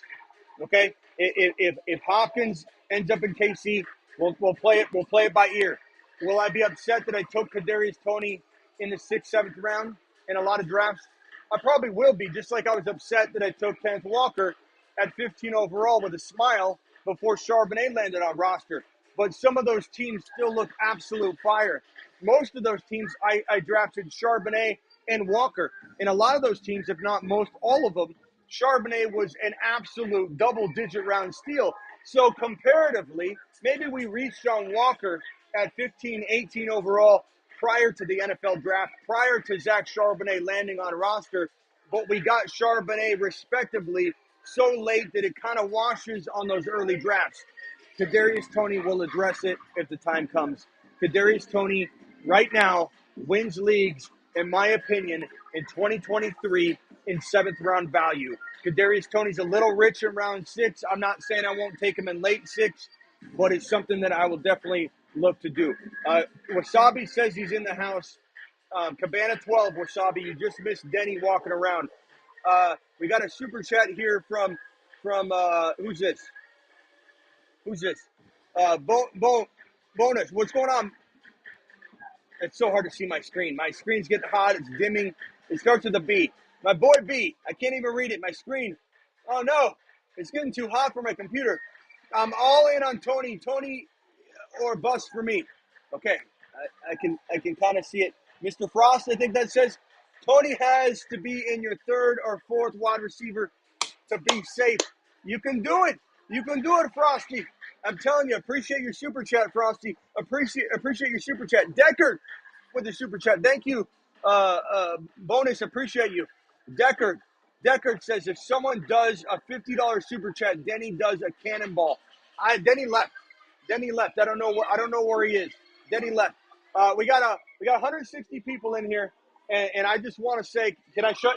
Okay, if Hopkins ends up in KC, we'll play it. We'll play it by ear. Will I be upset that I took Kadarius Toney in the 6th, 7th round in a lot of drafts? I probably will be, just like I was upset that I took Kenneth Walker at 15 overall with a smile before Charbonnet landed on roster. But some of those teams still look absolute fire. Most of those teams, I drafted Charbonnet and Walker. And a lot of those teams, if not most, all of them, Charbonnet was an absolute double-digit round steal. So comparatively, maybe we reached on Walker at 15, 18 overall prior to the NFL draft, prior to Zach Charbonnet landing on roster, but we got Charbonnet respectively so late that it kind of washes on those early drafts. Kadarius Toney will address it if the time comes. Kadarius Toney right now wins leagues, in my opinion, in 2023 in 7th round value. Kadarius Toney's a little rich in round 6. I'm not saying I won't take him in late 6, but it's something that I will definitely look to do. Wasabi says he's in the house. Cabana 12, Wasabi, you just missed Denny walking around. We got a super chat here from who's this? Who's this? Bonus. What's going on? It's so hard to see my screen. My screen's getting hot. It's dimming. It starts with a B. My boy B. I can't even read it. My screen. Oh no, it's getting too hot for my computer. I'm all in on Toney. Toney or bust for me. Okay, I can kind of see it. Mr. Frost, I think that says Toney has to be in your 3rd or 4th wide receiver to be safe. You can do it. You can do it, Frosty. I'm telling you, appreciate your super chat, Frosty. Appreciate your super chat. Deckard with the super chat. Thank you, Bonus. Appreciate you. Deckard says if someone does a $50 super chat, Denny does a cannonball. Denny left. I don't know where he is. Denny left. We got 160 people in here, and I just want to say, can I show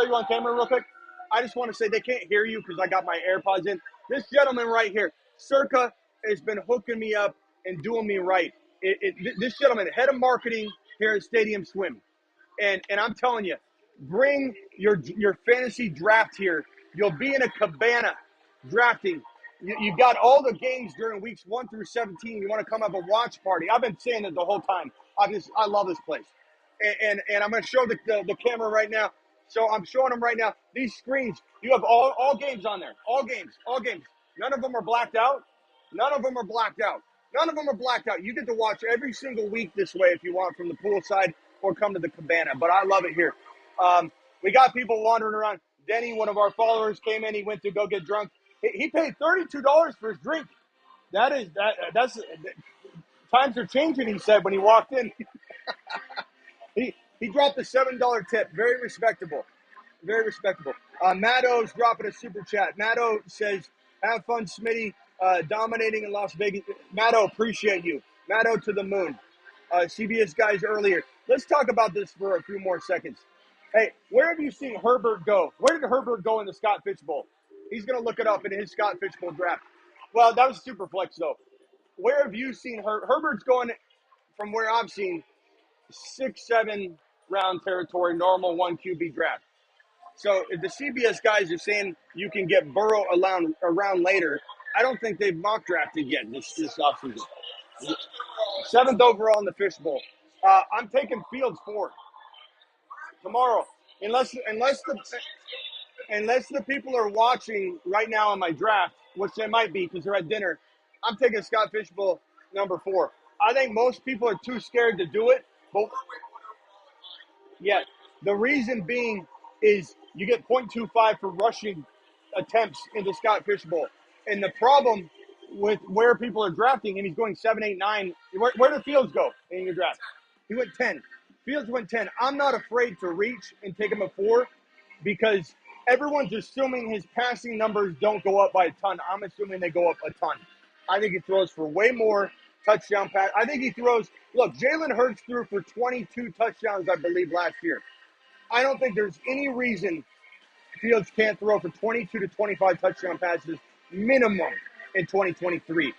you on camera real quick? I just want to say they can't hear you because I got my AirPods in. This gentleman right here, Circa, has been hooking me up and doing me right. This gentleman, head of marketing here at Stadium Swim, and I'm telling you, bring your fantasy draft here. You'll be in a cabana drafting. You got all the games during weeks 1 through 17. You want to come have a watch party. I've been saying it the whole time. I love this place. And I'm going to show the camera right now. So I'm showing them right now. These screens, you have all games on there. All games. None of them are blacked out. You get to watch every single week this way if you want from the poolside or come to the cabana. But I love it here. We got people wandering around. Denny, one of our followers, came in. He went to go get drunk. He paid $32 for his drink. That's times are changing, he said when he walked in. He dropped a $7 tip. Very respectable. Matto's dropping a super chat. Matto says, have fun, Smitty, dominating in Las Vegas. Matto, appreciate you. Matto to the moon. CBS guys earlier. Let's talk about this for a few more seconds. Hey, where have you seen Herbert go? Where did Herbert go in the Scott Fitch Bowl? He's going to look it up in his Scott Fitch Bowl draft. Well, that was super flex, though. Where have you seen Herbert's going, from where I've seen, 6, 7 round territory, normal 1 QB draft. So if the CBS guys are saying you can get Burrow around later, I don't think they've mock drafted yet this offseason. 7th overall in the Fish Bowl. I'm taking Fields 4 tomorrow, unless the people are watching right now on my draft, which they might be because they're at dinner. I'm taking Scott Fish Bowl number 4. I think most people are too scared to do it, but yeah, the reason being is you get 0.25 for rushing attempts into Scott Fish Bowl. And the problem with where people are drafting, and he's going 7, 8, 9, where did Fields go in your draft? He went 10. Fields went 10. I'm not afraid to reach and take him at 4 because everyone's assuming his passing numbers don't go up by a ton. I'm assuming they go up a ton. I think he throws for way more touchdown pass. I think he throws. Look, Jalen Hurts threw for 22 touchdowns, I believe, last year. I don't think there's any reason Fields can't throw for 22 to 25 touchdown passes minimum in 2023.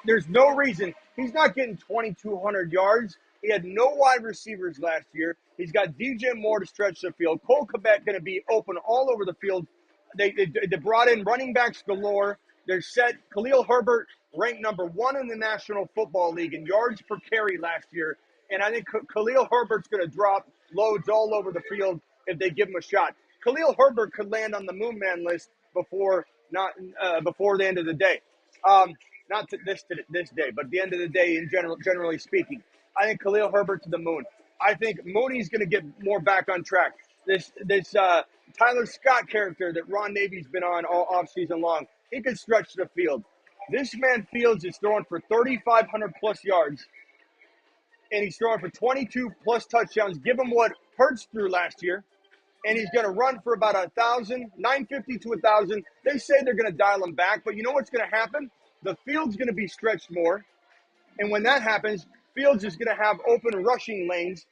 There's no reason. He's not getting 2,200 yards. He had no wide receivers last year. He's got DJ Moore to stretch the field. Cole Kmet going to be open all over the field. They brought in running backs galore. They're set. Khalil Herbert ranked number 1 in the National Football League in yards per carry last year. And I think Khalil Herbert's going to drop loads all over the field if they give him a shot. Khalil Herbert could land on the Moon Man list before the end of the day. Not to this day, but at the end of the day, generally speaking, I think Khalil Herbert to the moon. I think Mooney's going to get more back on track. This Tyler Scott character that Ron Navy's been on all offseason long, he could stretch the field. This man Fields is throwing for 3,500 plus yards, and he's throwing for 22 plus touchdowns. Give him what Hurts threw last year, and he's going to run for about 1,000, 950 to 1,000. They say they're going to dial him back, but you know what's going to happen? The field's going to be stretched more, and when that happens, Fields is going to have open rushing lanes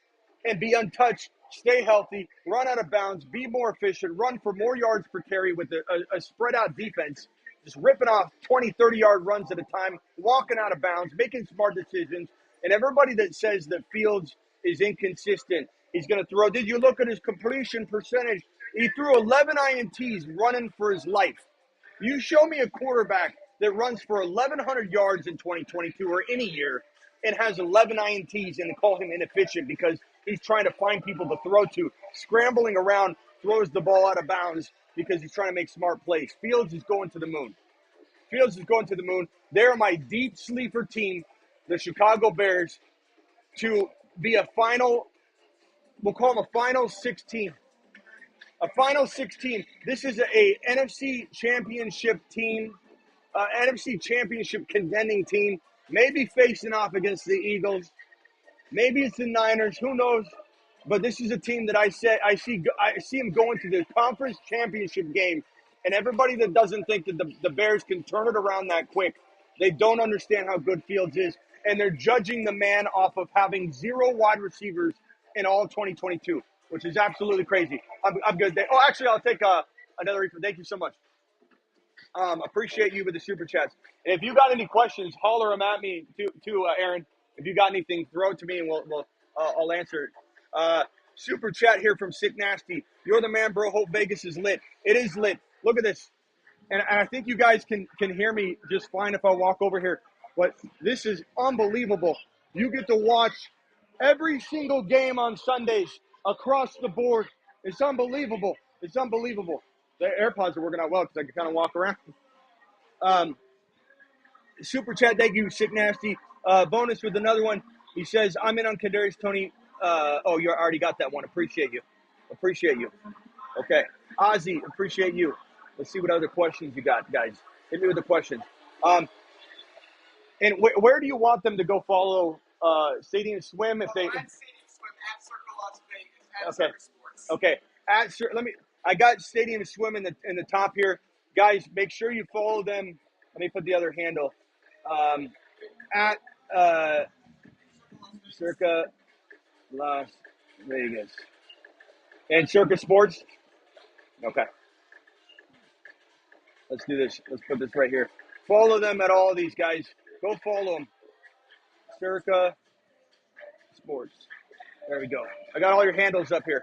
and be untouched, stay healthy, run out of bounds, be more efficient, run for more yards per carry with a spread-out defense, just ripping off 20, 30-yard runs at a time, walking out of bounds, making smart decisions. And everybody that says that Fields is inconsistent, he's going to throw. Did you look at his completion percentage? He threw 11 INTs running for his life. You show me a quarterback that runs for 1,100 yards in 2022 or any year and has 11 INTs and call him inefficient because he's trying to find people to throw to, scrambling around, throws the ball out of bounds because he's trying to make smart plays. Fields is going to the moon. Fields is going to the moon. They're my deep sleeper team, the Chicago Bears, to be a final, we'll call them a final 16. A final 16. This is a NFC championship team, NFC championship contending team, maybe facing off against the Eagles. Maybe it's the Niners. Who knows? But this is a team that I see them going to the conference championship game. And everybody that doesn't think that the Bears can turn it around that quick, they don't understand how good Fields is. And they're judging the man off of having 0 wide receivers in all of 2022, which is absolutely crazy. I'm good. Oh, actually, I'll take another refill. Thank you so much. Appreciate you with the super chats. And if you got any questions, holler them at me too, Aaron. If you got anything, throw it to me and I'll answer it. Super chat here from Sick Nasty. You're the man, bro. Hope Vegas is lit. It is lit. Look at this. And I think you guys can hear me just fine if I walk over here. But this is unbelievable. You get to watch every single game on Sundays across the board. It's unbelievable. It's unbelievable. The AirPods are working out well because I can kind of walk around. Super chat, thank you, Sick Nasty. Bonus with another one. He says, I'm in on Kadarius Toney. Oh, you already got that one. Appreciate you. Appreciate you. Okay. Ozzy, appreciate you. Let's see what other questions you got, guys. Hit me with the questions. And where do you want them to go follow Stadium Swim if they? At Stadium Swim at Circa Las Vegas at Okay. Circa Sports. Okay. I got Stadium Swim in the top here, guys. Make sure you follow them. Let me put the other handle. At Circa Las Vegas and Circa Sports. Okay. Let's do this. Let's put this right here. Follow them at all of these, guys. Go follow them. Circa Sports. There we go. I got all your handles up here.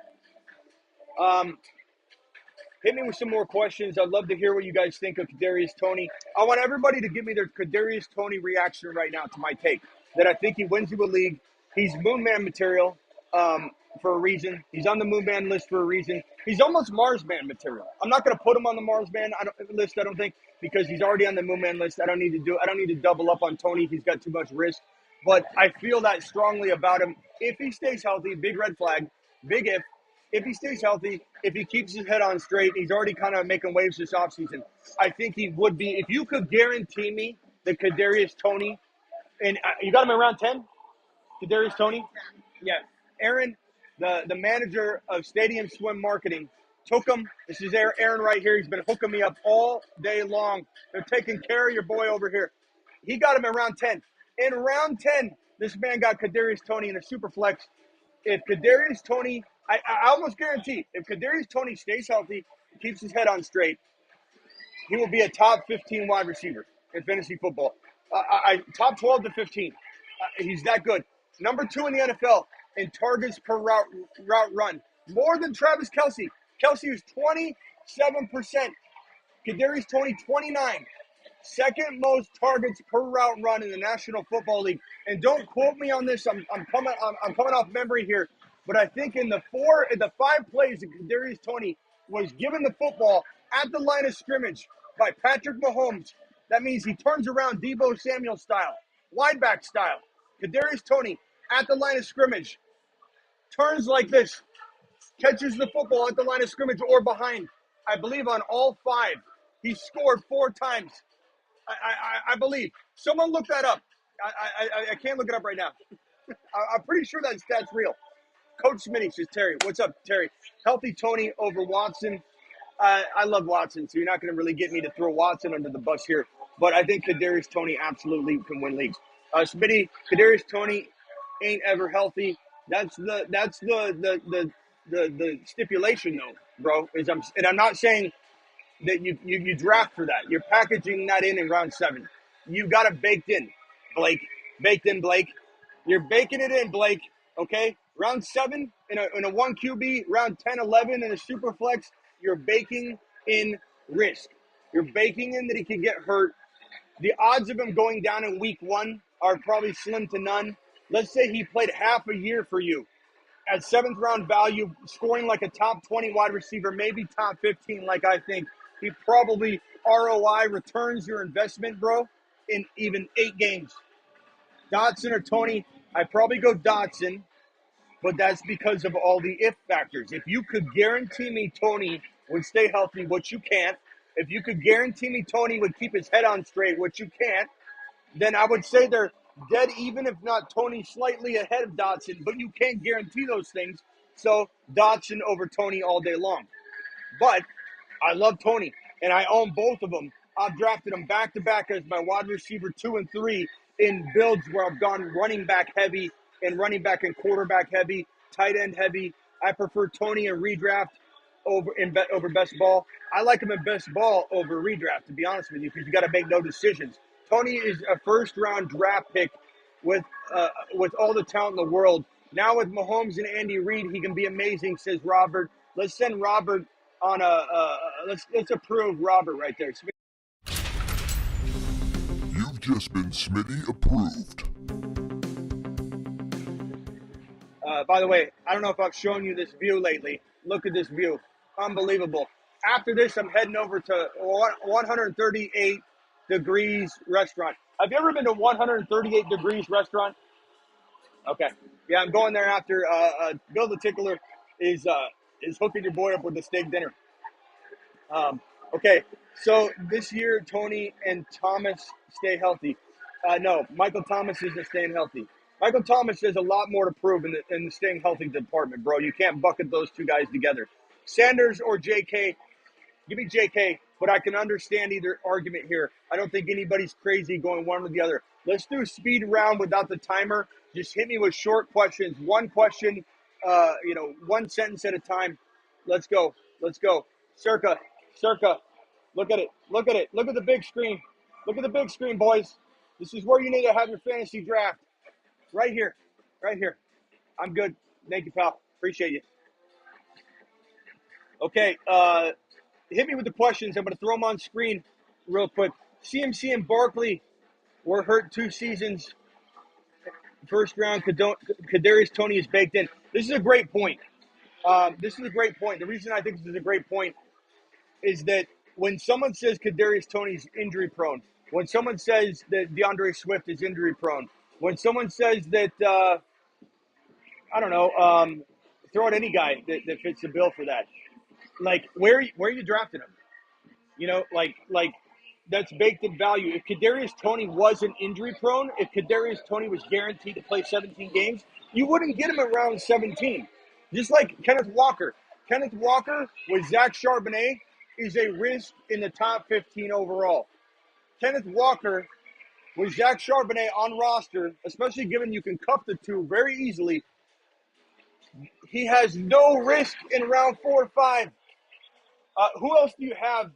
Hit me with some more questions. I'd love to hear what you guys think of Kadarius Toney. I want everybody to give me their Kadarius Toney reaction right now to my take. That I think he wins you a league. He's Moon Man material for a reason. He's on the Moon Man list for a reason. He's almost Mars Man material. I'm not going to put him on the Mars Man list, I don't think, because he's already on the Moon Man list. I don't need to double up on Toney. He's got too much risk. But I feel that strongly about him. If he stays healthy, big red flag, big if. If he stays healthy, if he keeps his head on straight, he's already kind of making waves this offseason. I think he would be. If you could guarantee me that Kadarius Toney, and you got him around 10? Kadarius Toney? Yeah. Aaron, the manager of Stadium Swim Marketing, took him. This is Aaron right here. He's been hooking me up all day long. They're taking care of your boy over here. He got him in round 10. In round 10, this man got Kadarius Toney in a super flex. If Kadarius Toney, I almost guarantee, if Kadarius Toney stays healthy, keeps his head on straight, he will be a top 15 wide receiver in fantasy football. Top 12 to 15. He's that good. Number 2 in the NFL in targets per route run, more than Travis Kelce. Kelce is 27%. Kadarius Toney 29. Second most targets per route run in the National Football League. And don't quote me on this. I'm coming off memory here, but I think in the 5 plays that Kadarius Toney was given the football at the line of scrimmage by Patrick Mahomes. That means he turns around Deebo Samuel style, wide back style. Kadarius Toney at the line of scrimmage turns like this, catches the football at the line of scrimmage or behind. I believe on all 5. He scored 4 times. I believe. Someone look that up. I can't look it up right now. I'm pretty sure that stat's real. Coach Smitty says, Terry, what's up, Terry? Healthy Toney over Watson. I love Watson, so you're not going to really get me to throw Watson under the bus here. But I think Kadarius Toney absolutely can win leagues. Smitty, Kadarius Toney ain't ever healthy. That's the stipulation, though, bro. I'm not saying that you draft for that. You're packaging that in round 7. You got it baked in, Blake. Baked in, Blake. You're baking it in, Blake. Okay? Round 7 in a 1 QB, round 10, 11 in a super flex, you're baking in risk. You're baking in that he can get hurt. The odds of him going down in week 1 are probably slim to none. Let's say he played half a year for you at 7th round value, scoring like a top 20 wide receiver, maybe top 15, like I think. He probably ROI returns your investment, bro, in even 8 games. Dotson or Toney, I'd probably go Dotson, but that's because of all the if factors. If you could guarantee me Toney would stay healthy, which you can't, if you could guarantee me Toney would keep his head on straight, which you can't, then I would say they're dead even if not Toney slightly ahead of Dotson, but you can't guarantee those things. So Dotson over Toney all day long. But I love Toney, and I own both of them. I've drafted them back-to-back as my wide receiver 2 and 3 in builds where I've gone running back heavy and running back and quarterback heavy, tight end heavy. I prefer Toney in redraft over best ball. I like him in best ball over redraft, to be honest with you, because you got to make no decisions. Toney is a first-round draft pick with all the talent in the world. Now with Mahomes and Andy Reid, he can be amazing, says Robert. Let's send Robert on let's approve Robert right there. You've just been Smitty approved. By the way, I don't know if I've shown you this view lately. Look at this view. Unbelievable. After this, I'm heading over to 138 Degrees Restaurant. Have you ever been to 138 Degrees Restaurant? Okay. Yeah, I'm going there after Bill the Tickler is hooking your boy up with a steak dinner. Okay, so this year, Toney and Thomas stay healthy. No, Michael Thomas isn't staying healthy. Michael Thomas has a lot more to prove in the staying healthy department, bro. You can't bucket those two guys together. Sanders or JK, give me JK, but I can understand either argument here. I don't think anybody's crazy going one or the other. Let's do a speed round without the timer. Just hit me with short questions. One question, one sentence at a time. Let's go. Circa. Look at it. Look at the big screen. Look at the big screen, boys. This is where you need to have your fantasy draft. Right here. I'm good. Thank you, pal. Appreciate you. Okay, hit me with the questions. I'm going to throw them on screen real quick. CMC and Barkley were hurt 2 seasons. First round, Kadarius Toney is baked in. This is a great point. The reason I think this is a great point is that when someone says Kadarius Toney's injury prone, when someone says that DeAndre Swift is injury prone, when someone says that, throw out any guy that fits the bill for that. Like, where are you drafting him? You know, like that's baked in value. If Kadarius Toney wasn't injury prone, if Kadarius Toney was guaranteed to play 17 games, you wouldn't get him around 17. Just like Kenneth Walker. Kenneth Walker with Zach Charbonnet is a risk in the top 15 overall. Kenneth Walker with Zach Charbonnet on roster, especially given you can cup the two very easily, he has no risk in round 4 or 5. Who else do you have?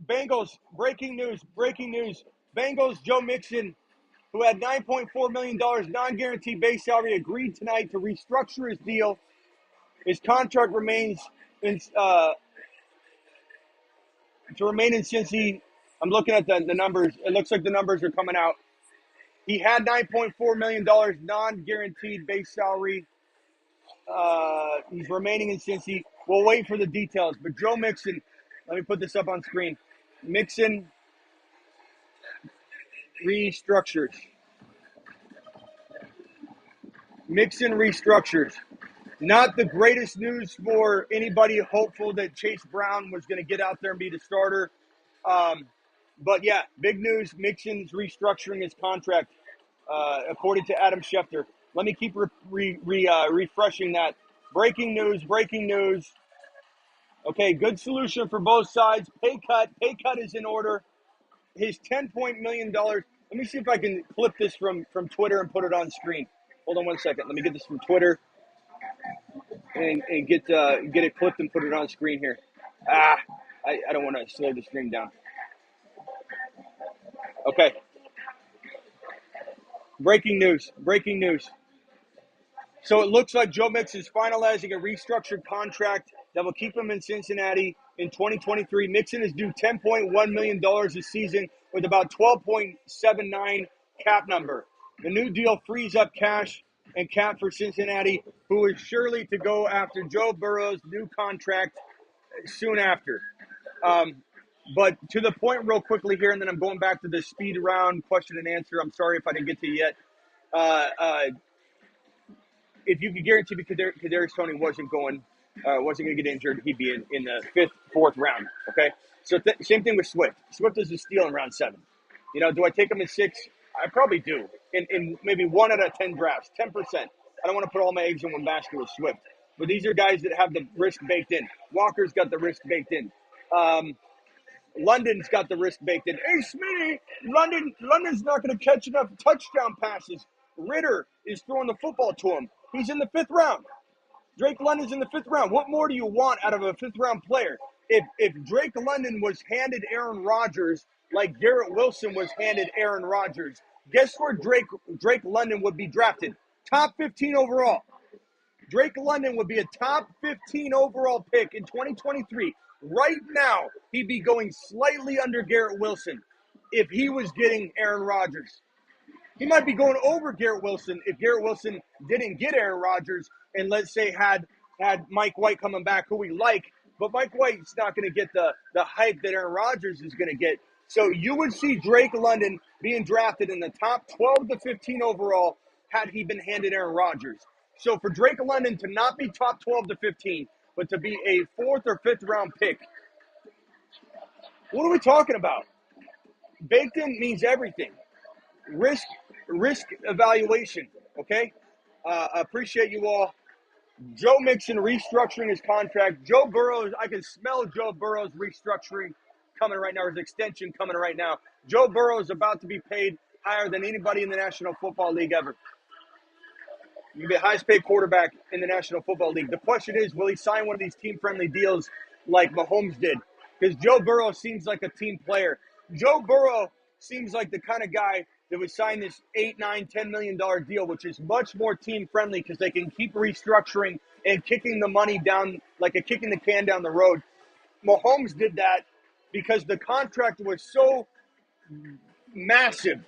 Bengals, breaking news. Bengals, Joe Mixon who had $9.4 million non-guaranteed base salary, agreed tonight to restructure his deal. His contract remains in, to remain in Cincy. I'm looking at the numbers. It looks like the numbers are coming out. He had $9.4 million non-guaranteed base salary. He's remaining in Cincy. We'll wait for the details. But Joe Mixon, let me put this up on screen. Mixon restructures. Mixon restructures. Not the greatest news for anybody hopeful that Chase Brown was going to get out there and be the starter. But yeah, big news. Mixon's restructuring his contract, according to Adam Schefter. Let me keep refreshing that. Breaking news. Okay, good solution for both sides. Pay cut is in order. His $10 million. Let me see if I can clip this from Twitter and put it on screen. Hold on one second. Let me get this from Twitter and get it clipped and put it on screen here. I don't want to slow the stream down. Okay. Breaking news. So it looks like Joe Mixon is finalizing a restructured contract that will keep him in Cincinnati in 2023. Mixon is due $10.1 million this season with about 12.79 cap number. The new deal frees up cash and cap for Cincinnati, who is surely to go after Joe Burrow's new contract soon after. But to the point real quickly here, and then I'm going back to the speed round question and answer. I'm sorry if I didn't get to you yet. If you could guarantee me Kadarius Toney wasn't going to get injured, he'd be in the fourth round. Okay, so same thing with Swift. Swift is a steal in round 7. Do I take him in 6? I probably do. In maybe 1 out of 10 drafts, 10%. I don't want to put all my eggs in one basket with Swift. But these are guys that have the risk baked in. Walker's got the risk baked in. London's got the risk baked in. Hey, Smitty, London's not going to catch enough touchdown passes. Ritter is throwing the football to him. He's in the 5th round. Drake London's in the 5th round. What more do you want out of a 5th round player? If Drake London was handed Aaron Rodgers like Garrett Wilson was handed Aaron Rodgers, guess where Drake London would be drafted? Top 15 overall. Drake London would be a top 15 overall pick in 2023. Right now, he'd be going slightly under Garrett Wilson if he was getting Aaron Rodgers. He might be going over Garrett Wilson if Garrett Wilson didn't get Aaron Rodgers and, let's say, had Mike White coming back, who we like. But Mike White's not going to get the hype that Aaron Rodgers is going to get. So you would see Drake London being drafted in the top 12 to 15 overall had he been handed Aaron Rodgers. So for Drake London to not be top 12 to 15, but to be a 4th or 5th round pick, what are we talking about? Baked in means everything. Risk evaluation, okay? I appreciate you all. Joe Mixon restructuring his contract. Joe Burrow, I can smell Joe Burrow's restructuring coming right now, his extension coming right now. Joe Burrow is about to be paid higher than anybody in the National Football League ever. You be the highest paid quarterback in the National Football League. The question is, will he sign one of these team-friendly deals like Mahomes did? Because Joe Burrow seems like a team player. Joe Burrow seems like the kind of guy that would sign this $8, $9, $10 million deal, which is much more team-friendly because they can keep restructuring and kicking the money down, like kicking the can down the road. Mahomes did that because the contract was so massive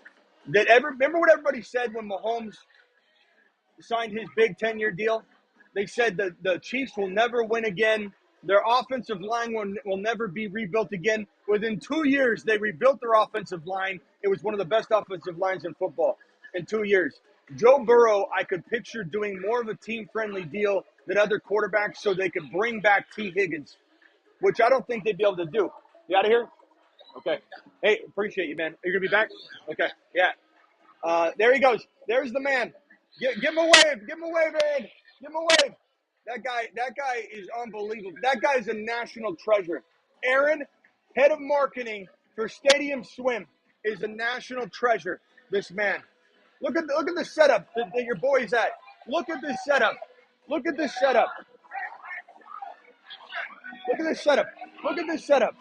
that remember what everybody said when Mahomes signed his big 10-year deal? They said that the Chiefs will never win again. Their offensive line will never be rebuilt again. Within 2 years, they rebuilt their offensive line. It was one of the best offensive lines in football in 2 years. Joe Burrow, I could picture doing more of a team-friendly deal than other quarterbacks so they could bring back T. Higgins, which I don't think they'd be able to do. You out of here? Okay. Hey, appreciate you, man. Are you going to be back? Okay. Yeah. There he goes. There's the man. Give him a wave. Give him a wave, Ed. Give him a wave. That guy is unbelievable. That guy is a national treasure. Aaron, head of marketing for Stadium Swim, is a national treasure. This man. Look at the setup that your boy's at. Look at this setup. Look at this setup. Look at this setup. Look at this setup.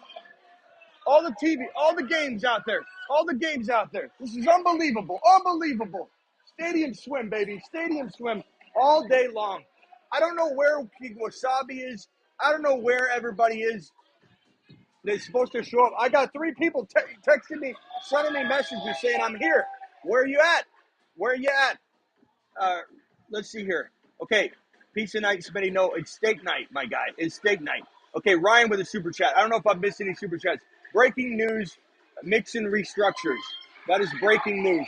All the TV, all the games out there. All the games out there. This is unbelievable. Unbelievable. Stadium swim, baby. Stadium swim all day long. I don't know where King Wasabi is. I don't know where everybody is. They're supposed to show up. I got 3 people texting me, sending me messages saying, I'm here. Where are you at? Where are you at? Let's see here. Okay. Pizza night, Smitty. No, it's steak night, my guy. It's steak night. Okay, Ryan with a super chat. I don't know if I've missed any super chats. Breaking news, Mixon restructures. That is breaking news.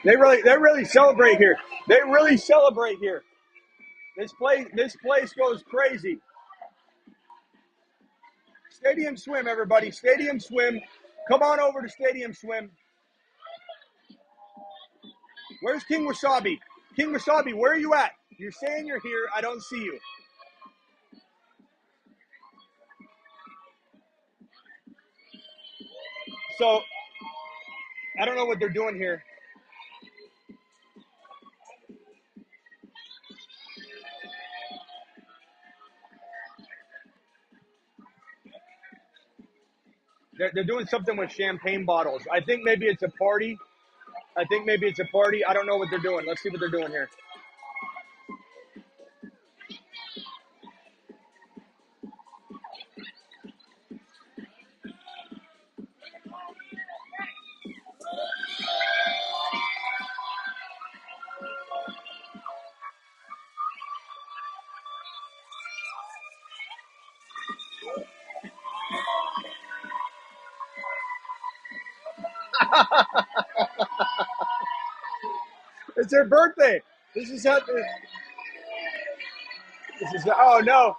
They really celebrate here. They really celebrate here. This place goes crazy. Stadium swim, everybody. Stadium swim. Come on over to Stadium swim. Where's King Wasabi? King Wasabi, where are you at? You're saying you're here. I don't see you. So, I don't know what they're doing here. They're doing something with champagne bottles. I think maybe it's a party. I don't know what they're doing. Let's see what they're doing here. It's their birthday. This is oh no.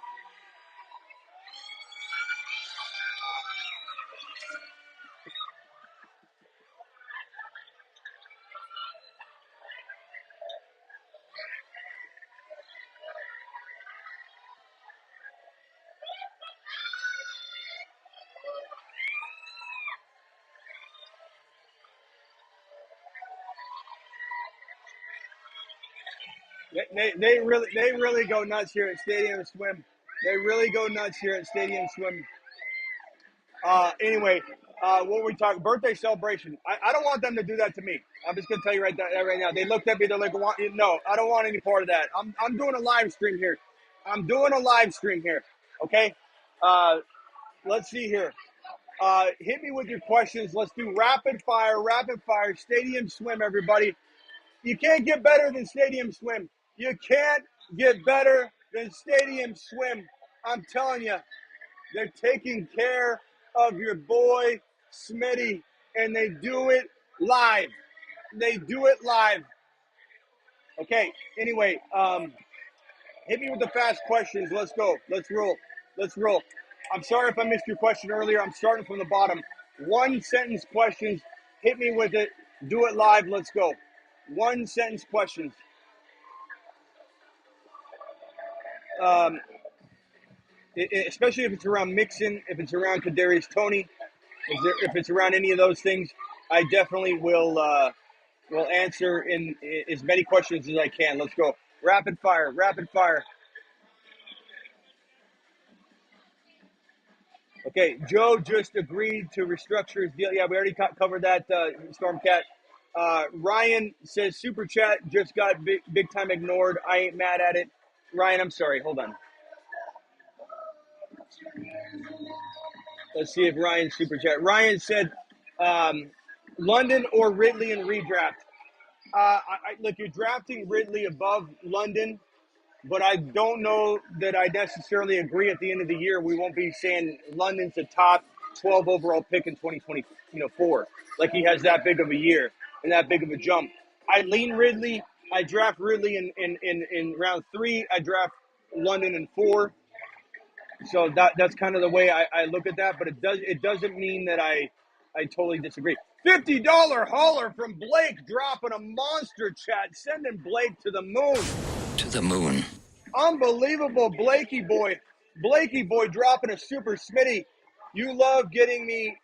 They really go nuts here at Stadium Swim. They really go nuts here at Stadium Swim. Anyway, what were we talking? Birthday celebration. I don't want them to do that to me. I'm just gonna tell you right now. They looked at me. They're like, "No, I don't want any part of that." I'm doing a live stream here. Okay. Let's see here. Hit me with your questions. Let's do rapid fire. Stadium Swim, everybody. You can't get better than Stadium Swim. You can't get better than Stadium Swim. I'm telling you, they're taking care of your boy Smitty, and they do it live. Okay, anyway, hit me with the fast questions. Let's go. Let's roll. I'm sorry if I missed your question earlier. I'm starting from the bottom. 1 sentence questions. Hit me with it. Do it live. Let's go. 1 sentence questions. Especially if it's around Mixon, if it's around Kadarius Toney, if it's around any of those things, I definitely will answer in as many questions as I can. Let's go. Rapid fire. Okay, Joe just agreed to restructure his deal. Yeah, we already covered that, Stormcat. Ryan says, Super Chat just got big time ignored. I ain't mad at it. Ryan, I'm sorry. Hold on. Let's see if Ryan Super Chat. Ryan said, London or Ridley in redraft. Look, you're drafting Ridley above London, but I don't know that I necessarily agree at the end of the year. We won't be saying London's a top 12 overall pick in 2024. Like he has that big of a year and that big of a jump. I lean Ridley. I draft Ridley in round 3. I draft London in 4. So that's kind of the way I look at that. But it doesn't mean that I totally disagree. $50 hauler from Blake dropping a monster chat, sending Blake to the moon. To the moon. Unbelievable, Blakey boy. Blakey boy dropping a super Smitty. You love getting me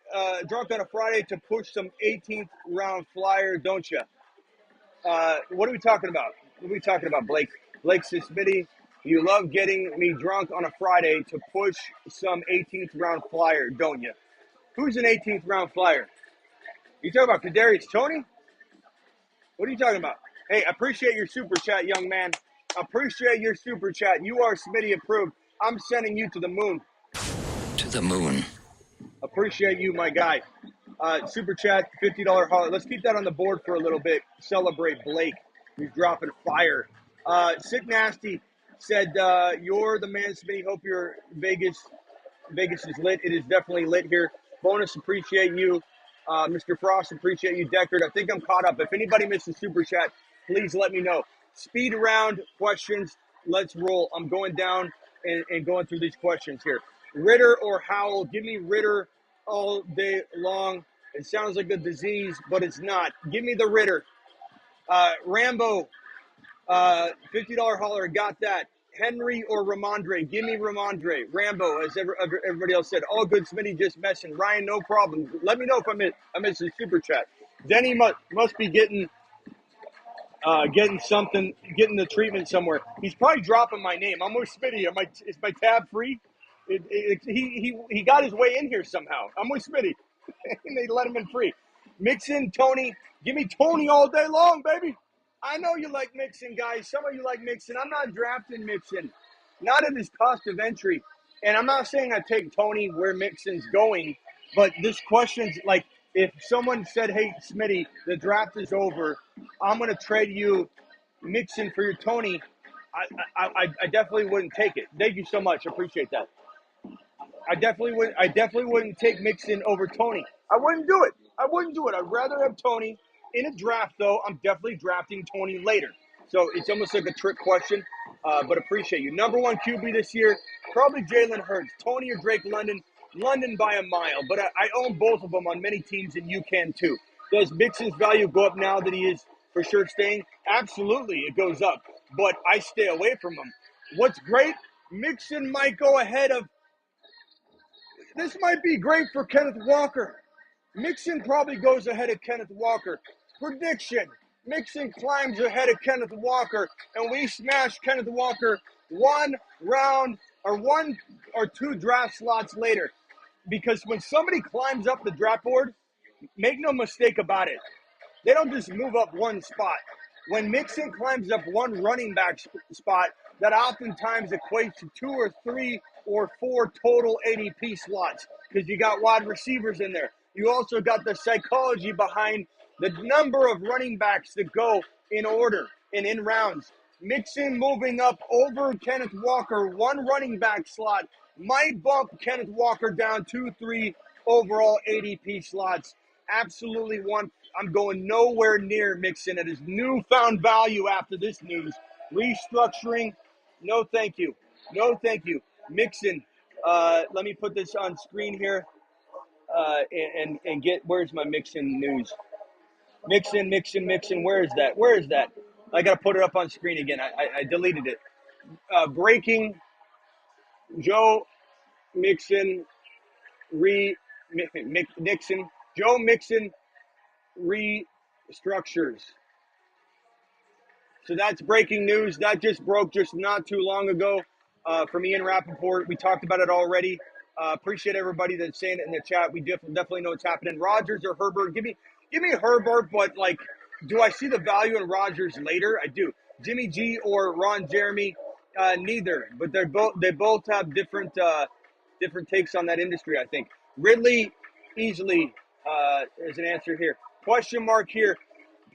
drunk on a Friday to push some 18th round flyer, don't you? What are we talking about? What are we talking about, Blake? Blake says, Smitty, you love getting me drunk on a Friday to push some 18th round flyer, don't you? Who's an 18th round flyer? You talking about Kadarius Toney? What are you talking about? Hey, appreciate your super chat, young man. Appreciate your super chat. You are Smitty approved. I'm sending you to the moon. To the moon. Appreciate you, my guy. Super chat, $50 holler. Let's keep that on the board for a little bit. Celebrate Blake. He's dropping fire. Sick Nasty said, you're the man, Smitty. Hope your Vegas is lit. It is definitely lit here. Bonus, appreciate you. Mr. Frost, appreciate you. Deckard, I think I'm caught up. If anybody missed the super chat, please let me know. Speed round questions. Let's roll. I'm going down and going through these questions here. Ritter or Howell? Give me Ritter all day long. It sounds like a disease, but it's not. Give me the Ritter. Rambo, $50 holler. Got that. Henry or Ramondre? Give me Ramondre. Rambo, as everybody else said. All good, Smitty, just messing. Ryan, no problem. Let me know if I missed the super chat. Denny must be getting something, getting the treatment somewhere. He's probably dropping my name. I'm with Smitty. Is my tab free? He got his way in here somehow. I'm with Smitty. And they let him in free. Mixon, Tony. Give me Tony all day long, baby. I know you like Mixon, guys. Some of you like Mixon. I'm not drafting Mixon. Not at his cost of entry. And I'm not saying I take Tony where Mixon's going, but this question's like, if someone said, hey, Smitty, the draft is over, I'm going to trade you Mixon for your Tony, I definitely wouldn't take it. Thank you so much. I appreciate that. I definitely wouldn't take Mixon over Tony. I wouldn't do it. I'd rather have Tony in a draft, though. I'm definitely drafting Tony later. So it's almost like a trick question, but appreciate you. Number one QB this year, probably Jalen Hurts. Tony or Drake London? London by a mile, but I own both of them on many teams, and you can too. Does Mixon's value go up now that he is for sure staying? Absolutely, it goes up, but I stay away from him. What's great? Mixon might go ahead of. This might be great for Kenneth Walker. Mixon probably goes ahead of Kenneth Walker. Prediction: Mixon climbs ahead of Kenneth Walker, and we smash Kenneth Walker one or two draft slots later. Because when somebody climbs up the draft board, make no mistake about it, they don't just move up one spot. When Mixon climbs up one running back spot, that oftentimes equates to 2 or 3 or 4 total ADP slots because you got wide receivers in there. You also got the psychology behind the number of running backs that go in order and in rounds. Mixon moving up over Kenneth Walker, one running back slot, might bump Kenneth Walker down 2-3 overall ADP slots. Absolutely one. I'm going nowhere near Mixon at his newfound value after this news. Restructuring, no thank you. No thank you. Mixon, let me put this on screen here and get, where's my Mixon news? Mixon, where is that? I got to put it up on screen again. I deleted it. Breaking, Joe Mixon, Joe Mixon restructures. So that's breaking news. That just broke just not too long ago from Ian Rappaport. We talked about it already. Appreciate everybody that's saying it in the chat. We definitely know what's happening. Rodgers or Herbert? Give me Herbert, but like, do I see the value in Rodgers later? I do. Jimmy G or Ron Jeremy? Neither, but they both have different takes on that industry, I think. Ridley easily is an answer here. Question mark here.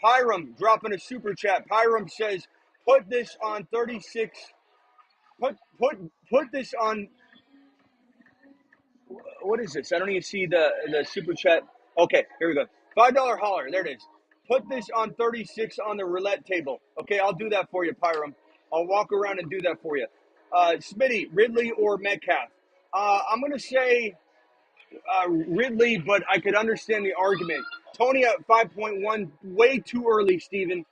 Pyram dropping a super chat. Pyram says, put this on 36. Put this on. What is this? I don't even see the super chat. Okay, here we go. $5 holler. There it is. Put this on 36 on the roulette table. Okay, I'll do that for you, Pyram. I'll walk around and do that for you. Smitty, Ridley or Metcalf? I'm going to say Ridley, but I could understand the argument. Tony at 5.1, way too early, Steven.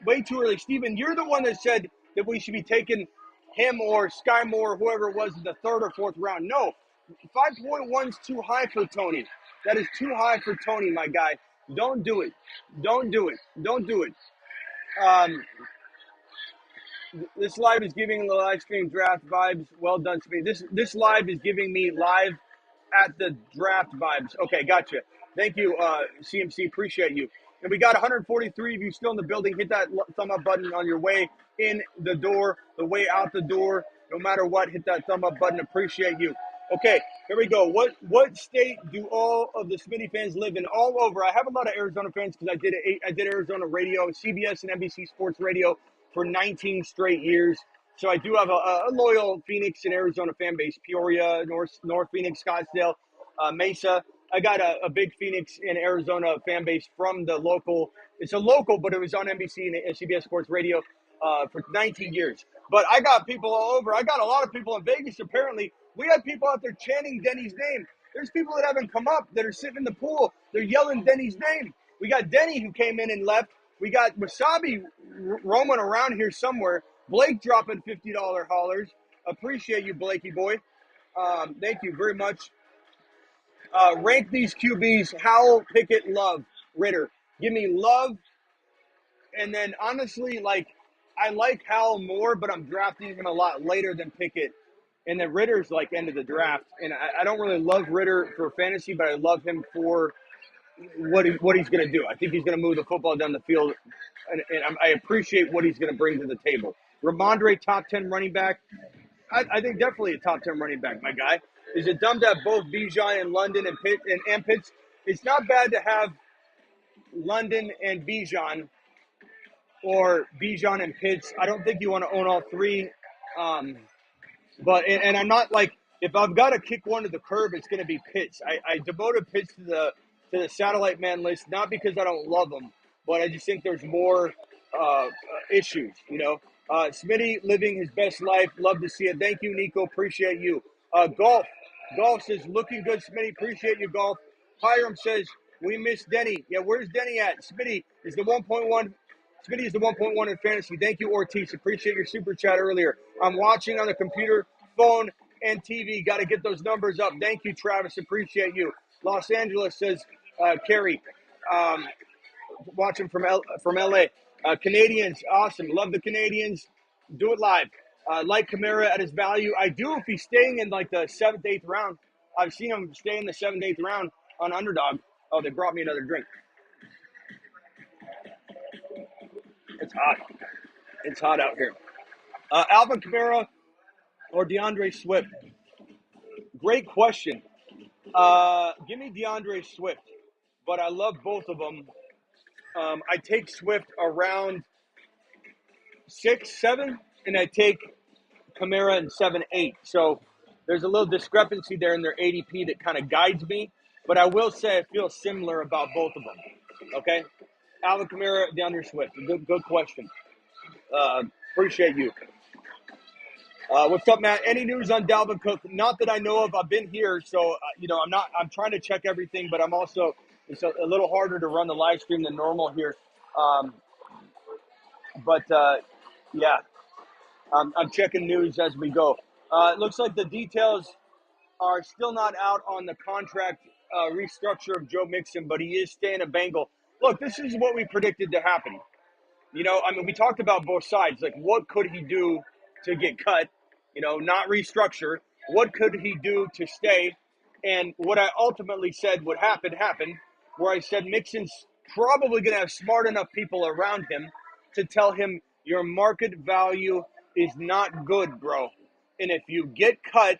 Way too early. Steven, you're the one that said that we should be taking him or Sky Moore, whoever it was in the third or fourth round. No, 5.1's too high for Toney. That is too high for Toney, my guy. Don't do it. Don't do it. Don't do it. Um, this live is giving the live stream draft vibes. Well done, Speed. This live is giving me live at the draft vibes. Okay, gotcha. Thank you, CMC. Appreciate you. And we got 143 of you still in the building. Hit that thumb up button on your way in the door, the way out the door. No matter what, hit that thumb up button. Appreciate you. Okay, here we go. What state do all of the Smitty fans live in? All over. I have a lot of Arizona fans because I did Arizona radio, CBS and NBC Sports Radio for 19 straight years. So I do have a loyal Phoenix and Arizona fan base. Peoria, North Phoenix, Scottsdale, Mesa. I got a big Phoenix and Arizona fan base from the local. It's a local, but it was on NBC and CBS Sports Radio for 19 years. But I got people all over. I got a lot of people in Vegas. Apparently, we had people out there chanting Denny's name. There's people that haven't come up that are sitting in the pool. They're yelling Denny's name. We got Denny who came in and left. We got Wasabi roaming around here somewhere. Blake dropping $50 hollers. Appreciate you, Blakey boy. Thank you very much. Rank these QBs: Howell, Pickett, Love, Ritter. Give me Love, and then honestly, I like Howell more, but I'm drafting him a lot later than Pickett. And then Ritter's end of the draft, and I don't really love Ritter for fantasy, but I love him for what he's going to do. I think he's going to move the football down the field, and I appreciate what he's going to bring to the table. Ramondre, top 10 running back. I think definitely a top 10 running back, my guy. Is it dumb to have both Bijan and London and Pitts? It's not bad to have London and Bijan or Bijan and Pitts. I don't think you want to own all three. But I'm not if I've got to kick one to the curb, it's going to be Pitts. I devoted Pitts to the satellite man list, not because I don't love him, but I just think there's more issues, Smitty living his best life. Love to see it. Thank you, Nico. Appreciate you. Golf says, looking good, Smitty. Appreciate you, Golf. Hiram says, we miss Denny. Yeah, where's Denny at? Smitty is the 1.1. Smitty is the 1.1 in fantasy. Thank you, Ortiz. Appreciate your super chat earlier. I'm watching on the computer, phone, and TV. Got to get those numbers up. Thank you, Travis. Appreciate you. Los Angeles says, Kerry, watching from LA. Canadians, awesome. Love the Canadians. Do it live. Like Kamara at his value. I do if he's staying in the 7th, 8th round. I've seen him stay in the 7th, 8th round on underdog. Oh, they brought me another drink. It's hot. It's hot out here. Alvin Kamara or DeAndre Swift? Great question. Give me DeAndre Swift, but I love both of them. I take Swift around 6, 7, and I take Kamara in 7, 8. So there's a little discrepancy there in their ADP that kind of guides me. But I will say I feel similar about both of them. Okay? Alvin Kamara, DeAndre Swift. Good question. Appreciate you. What's up, Matt? Any news on Dalvin Cook? Not that I know of. I've been here, so I'm trying to check everything, but I'm also it's a little harder to run the live stream than normal here. Yeah, I'm checking news as we go. It looks like the details are still not out on the contract restructure of Joe Mixon, but he is staying a Bengal. Look, this is what we predicted to happen. We talked about both sides. What could he do to get cut? Not restructure. What could he do to stay? And what I ultimately said would happen, where I said Mixon's probably going to have smart enough people around him to tell him your market value is not good, bro. And if you get cut,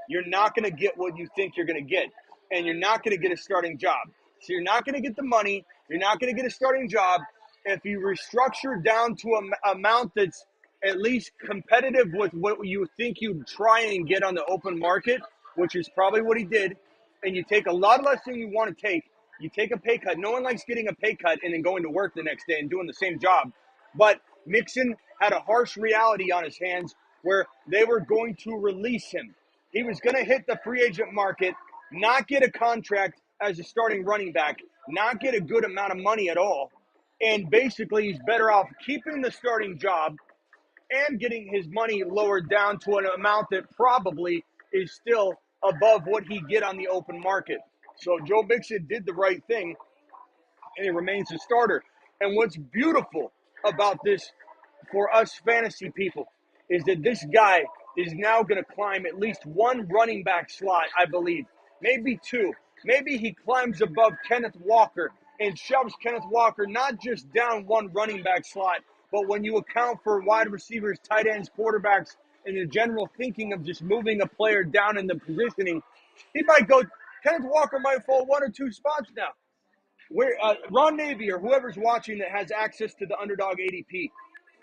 you're not going to get what you think you're going to get. And you're not going to get a starting job. So you're not going to get the money. You're not going to get a starting job. If you restructure down to an amount that's at least competitive with what you think you'd try and get on the open market, which is probably what he did, and you take a lot less than you want to take, you take a pay cut. No one likes getting a pay cut and then going to work the next day and doing the same job. But Mixon had a harsh reality on his hands where they were going to release him. He was going to hit the free agent market, not get a contract as a starting running back, not get a good amount of money at all. And basically, he's better off keeping the starting job and getting his money lowered down to an amount that probably is still above what he get on the open market. So Joe Mixon did the right thing, and he remains a starter. And what's beautiful about this for us fantasy people is that this guy is now going to climb at least one running back slot, I believe, maybe two. Maybe he climbs above Kenneth Walker and shoves Kenneth Walker not just down one running back slot, but when you account for wide receivers, tight ends, quarterbacks, and the general thinking of just moving a player down in the positioning, he might go, Kenneth Walker might fall one or two spots now. Where Ron Navy or whoever's watching that has access to the underdog ADP,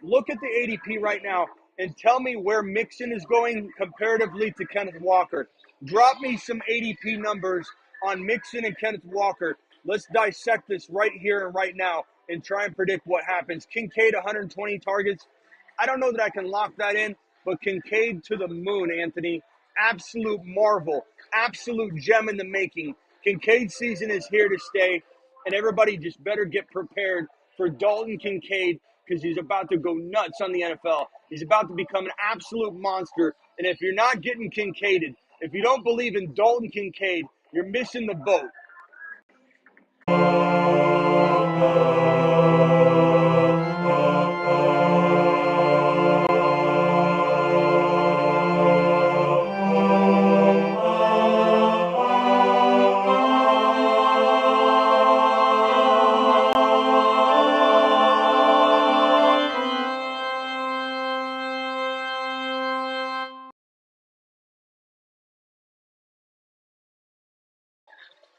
look at the ADP right now and tell me where Mixon is going comparatively to Kenneth Walker. Drop me some ADP numbers on Mixon and Kenneth Walker. Let's dissect this right here and right now and try and predict what happens. Kincaid, 120 targets. I don't know that I can lock that in, but Kincaid to the moon, Anthony. Absolute marvel. Absolute gem in the making. Kincaid season is here to stay, and everybody just better get prepared for Dalton Kincaid because he's about to go nuts on the NFL. He's about to become an absolute monster, and if you're not getting Kincaided, if you don't believe in Dalton Kincaid, you're missing the boat.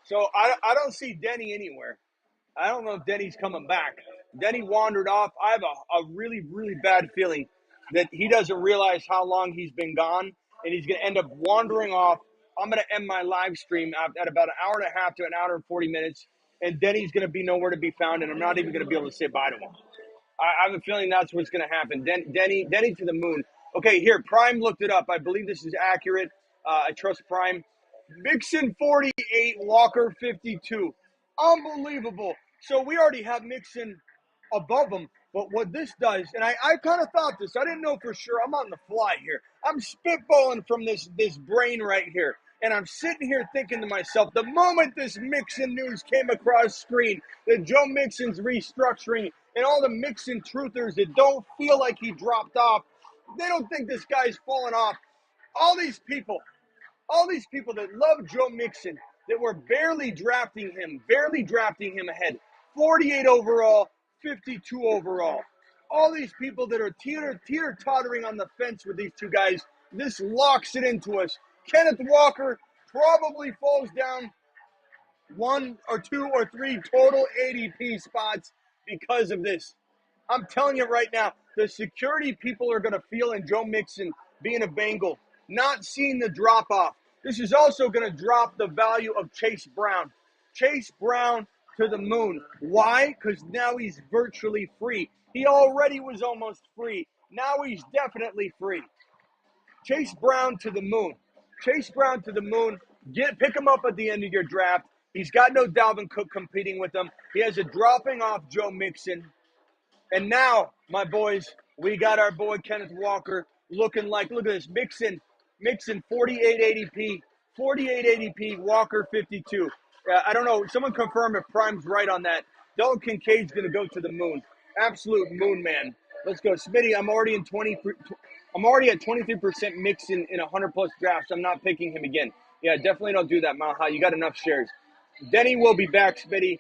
So I don't see Denny anywhere. I don't know if Denny's coming back. Denny wandered off. I have a really, really bad feeling that he doesn't realize how long he's been gone, and he's going to end up wandering off. I'm going to end my live stream at about an hour and a half to an hour and 40 minutes, and Denny's going to be nowhere to be found, and I'm not even going to be able to say bye to him. I have a feeling that's what's going to happen. Denny to the moon. Okay, here, Prime looked it up. I believe this is accurate. I trust Prime. Mixon 48, Walker 52. Unbelievable. So we already have Mixon above him. But what this does, and I kind of thought this, I didn't know for sure. I'm on the fly here. I'm spitballing from this brain right here. And I'm sitting here thinking to myself, the moment this Mixon news came across screen, that Joe Mixon's restructuring and all the Mixon truthers that don't feel like he dropped off, they don't think this guy's fallen off. All these people that love Joe Mixon, that were barely drafting him ahead, 48 overall, 52 overall. All these people that are teeter-tottering on the fence with these two guys, this locks it into us. Kenneth Walker probably falls down one or two or three total ADP spots because of this. I'm telling you right now, the security people are going to feel in Joe Mixon being a Bengal, not seeing the drop-off. This is also going to drop the value of Chase Brown. Chase Brown to the moon. Why? Because now he's virtually free. He already was almost free. Now he's definitely free. Chase Brown to the moon. Chase Brown to the moon. Pick him up at the end of your draft. He's got no Dalvin Cook competing with him. He has a dropping off Joe Mixon. And now, my boys, we got our boy Kenneth Walker looking like, look at this, Mixon 48 ADP, Walker 52. I don't know, someone confirm if Prime's right on that. Dalton Kincaid's going to go to the moon. Absolute moon man. Let's go. Smitty, I'm already at 23% Mixon in 100 plus drafts. I'm not picking him again. Yeah, definitely don't do that, Malha. You got enough shares. Denny will be back, Smitty.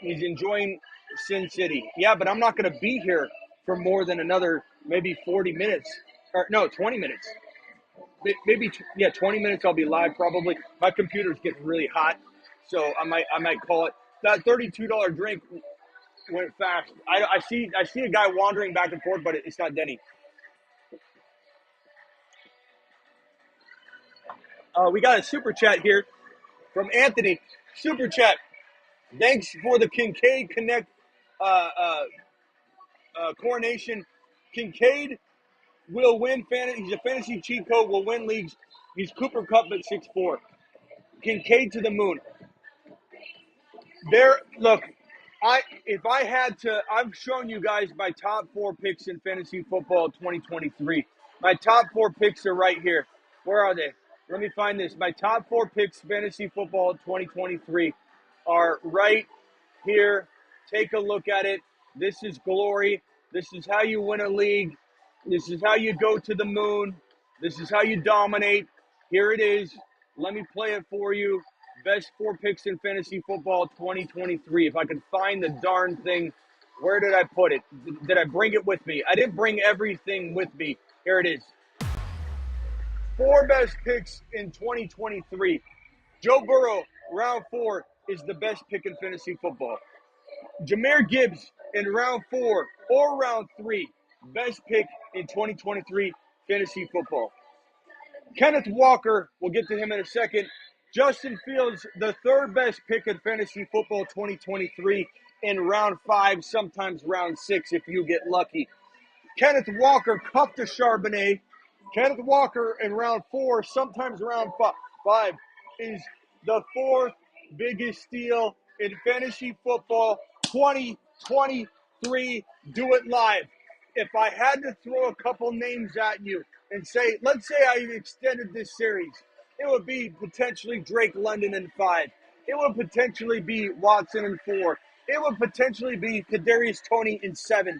He's enjoying Sin City. Yeah, but I'm not going to be here for more than another maybe 40 minutes. Or no, 20 minutes. Maybe 20 minutes I'll be live probably. My computer's getting really hot, so I might call it. That $32 drink went fast. I see a guy wandering back and forth, but it's not Denny. We got a super chat here from Anthony. Super chat. Thanks for the Kincaid Connect coronation. Kincaid will win fantasy. He's a fantasy cheat code. Will win leagues. He's Cooper Kupp at 6'4". Kincaid to the moon. Look, If I had to, I've shown you guys my top 4 picks in fantasy football 2023. My top 4 picks are right here. Where are they? Let me find this. My top 4 picks fantasy football 2023 are right here. Take a look at it. This is glory. This is how you win a league. This is how you go to the moon. This is how you dominate. Here it is. Let me play it for you. Best 4 picks in fantasy football 2023. If I could find the darn thing, where did I put it? Did I bring it with me? I didn't bring everything with me. Here it is. 4 best picks in 2023. Joe Burrow, round 4, is the best pick in fantasy football. Jamir Gibbs in round 4 or round 3, best pick in 2023 fantasy football. Kenneth Walker, we'll get to him in a second. Justin Fields, the 3rd best pick in fantasy football 2023 in round 5, sometimes round 6 if you get lucky. Kenneth Walker, cup to Charbonnet. Kenneth Walker in round 4, sometimes round 5, is the 4th biggest steal in fantasy football 2023. Do it live. If I had to throw a couple names at you and say, let's say I extended this series, it would be potentially Drake London in 5. It would potentially be Watson in 4. It would potentially be Kadarius Toney in 7.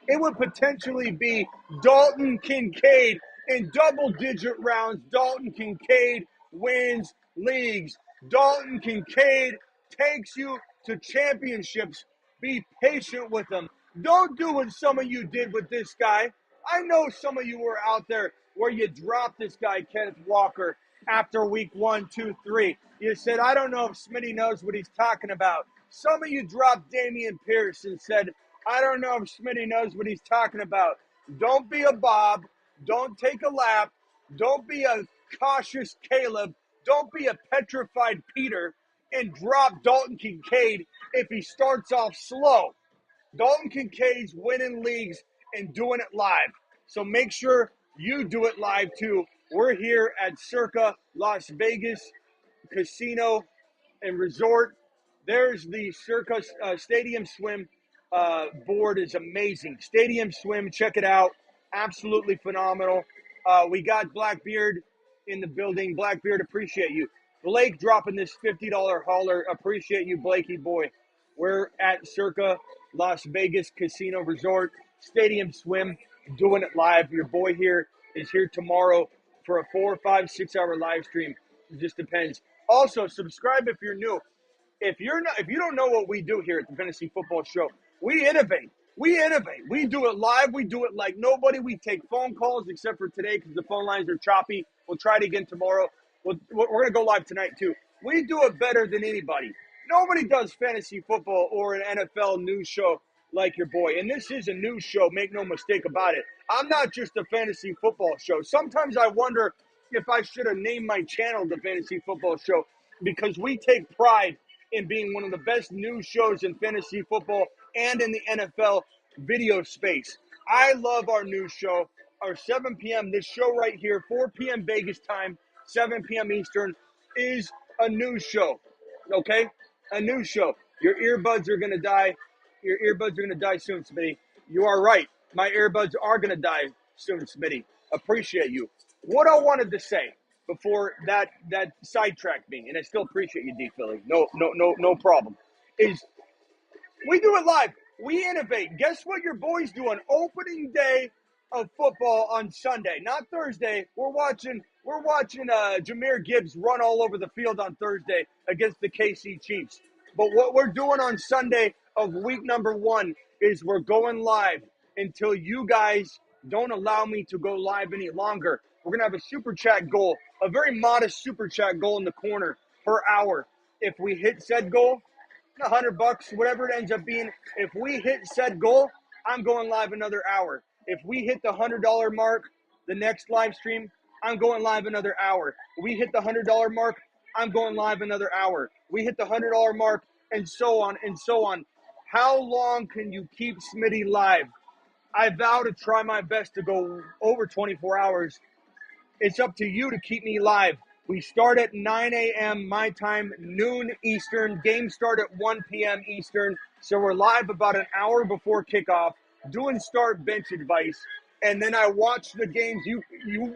It would potentially be Dalton Kincaid in double-digit rounds. Dalton Kincaid wins leagues. Dalton Kincaid takes you to championships. Be patient with him. Don't do what some of you did with this guy. I know some of you were out there where you dropped this guy, Kenneth Walker, after week 1, 2, 3. You said, I don't know if Smitty knows what he's talking about. Some of you dropped Dameon Pierce and said, I don't know if Smitty knows what he's talking about. Don't be a Bob. Don't take a lap. Don't be a cautious Caleb. Don't be a petrified Peter and drop Dalton Kincaid if he starts off slow. Dalton Kincaid's winning leagues and doing it live. So make sure you do it live too. We're here at Circa Las Vegas Casino and Resort. There's the Circa Stadium Swim board is amazing. Stadium Swim, check it out. Absolutely phenomenal. We got Blackbeard in the building. Blackbeard, appreciate you. Blake dropping this $50 hauler. Appreciate you, Blakey boy. We're at Circa Las Vegas Casino Resort. Stadium Swim, doing it live. Your boy here is here tomorrow for a 4, 5, 6 hour live stream. It just depends. Also, subscribe if you're new. If you don't know what we do here at the Fantasy Football Show, we innovate. We innovate. We do it live. We do it like nobody. We take phone calls except for today because the phone lines are choppy. We'll try it again tomorrow. We're going to go live tonight too. We do it better than anybody. Nobody does fantasy football or an NFL news show like your boy. And this is a news show. Make no mistake about it. I'm not just a fantasy football show. Sometimes I wonder if I should have named my channel the Fantasy Football Show because we take pride in being one of the best news shows in fantasy football and in the NFL video space. I love our news show. Our 7 p.m., this show right here, 4 p.m. Vegas time, 7 p.m. Eastern, is a news show, okay? A news show. Your earbuds are going to die. Your earbuds are going to die soon, Smitty. You are right. My earbuds are going to die soon, Smitty. Appreciate you. What I wanted to say before that sidetracked me, and I still appreciate you, D. Philly. No problem. Is we do it live. We innovate. Guess what your boys do on opening day of football on Sunday, not Thursday. We're watching Jamir Gibbs run all over the field on Thursday against the KC Chiefs. But what we're doing on Sunday of week number 1 is we're going live until you guys don't allow me to go live any longer. We're going to have a super chat goal, a very modest super chat goal in the corner per hour. If we hit said goal, $100, whatever it ends up being, if we hit said goal, I'm going live another hour. If we hit the $100 mark, the next live stream, I'm going live another hour. We hit the $100 mark, I'm going live another hour. We hit the $100 mark, and so on and so on. How long can you keep Smitty live? I vow to try my best to go over 24 hours. It's up to you to keep me live. We start at 9 a.m. my time, noon Eastern. Games start at 1 p.m. Eastern. So we're live about an hour before kickoff, doing start bench advice. And then I watch the games. You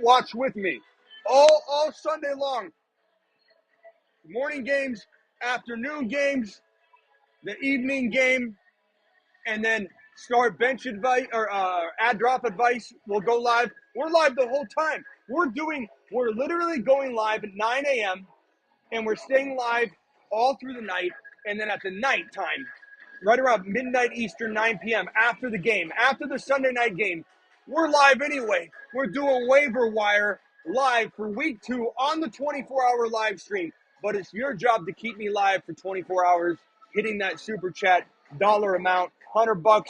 watch with me all Sunday long. Morning games, afternoon games, the evening game, and then start bench advice or ad drop advice will go live. We're live the whole time. We're literally going live at 9 a.m. and we're staying live all through the night. And then at the night time, right around midnight Eastern, 9 p.m. after the game, after the Sunday night game, we're live anyway. We're doing waiver wire live for week 2 on the 24-hour live stream. But it's your job to keep me live for 24 hours, hitting that super chat dollar amount, $100,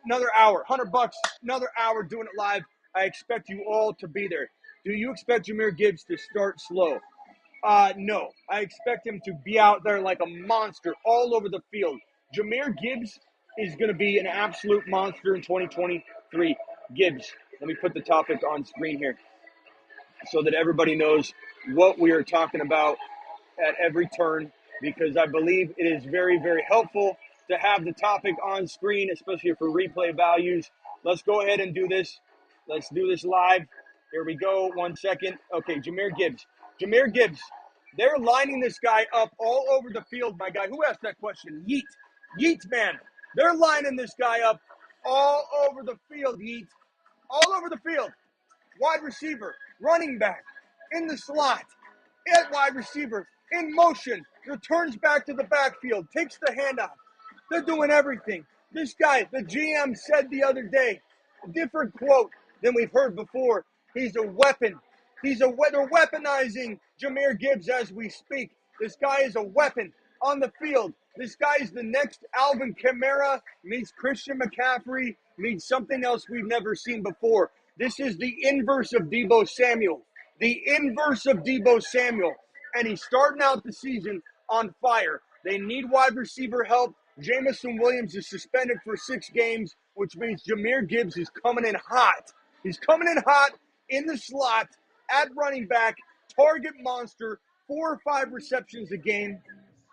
another hour, $100, another hour doing it live. I expect you all to be there. Do you expect Jamir Gibbs to start slow? No. I expect him to be out there like a monster all over the field. Jamir Gibbs is going to be an absolute monster in 2023. Gibbs, let me put the topic on screen here so that everybody knows what we are talking about at every turn, because I believe it is very, very helpful to have the topic on screen, especially for replay values. Let's go ahead and do this. Let's do this live. Here we go. 1 second. Okay, Jamir Gibbs. Jamir Gibbs. They're lining this guy up all over the field, my guy. Who asked that question? Yeet. Yeet, man. They're lining this guy up all over the field, Yeet. All over the field. Wide receiver, running back, in the slot, at wide receiver, in motion, returns back to the backfield, takes the handoff. They're doing everything. This guy, the GM said the other day, a different quote than we've heard before. He's a weapon. They're weaponizing Jamir Gibbs as we speak. This guy is a weapon on the field. This guy is the next Alvin Kamara meets Christian McCaffrey meets something else we've never seen before. This is the inverse of Deebo Samuel. The inverse of Deebo Samuel. And he's starting out the season on fire. They need wide receiver help. Jamison Williams is suspended for 6 games, which means Jamir Gibbs is coming in hot. He's coming in hot in the slot at running back, target monster, 4 or 5 receptions a game.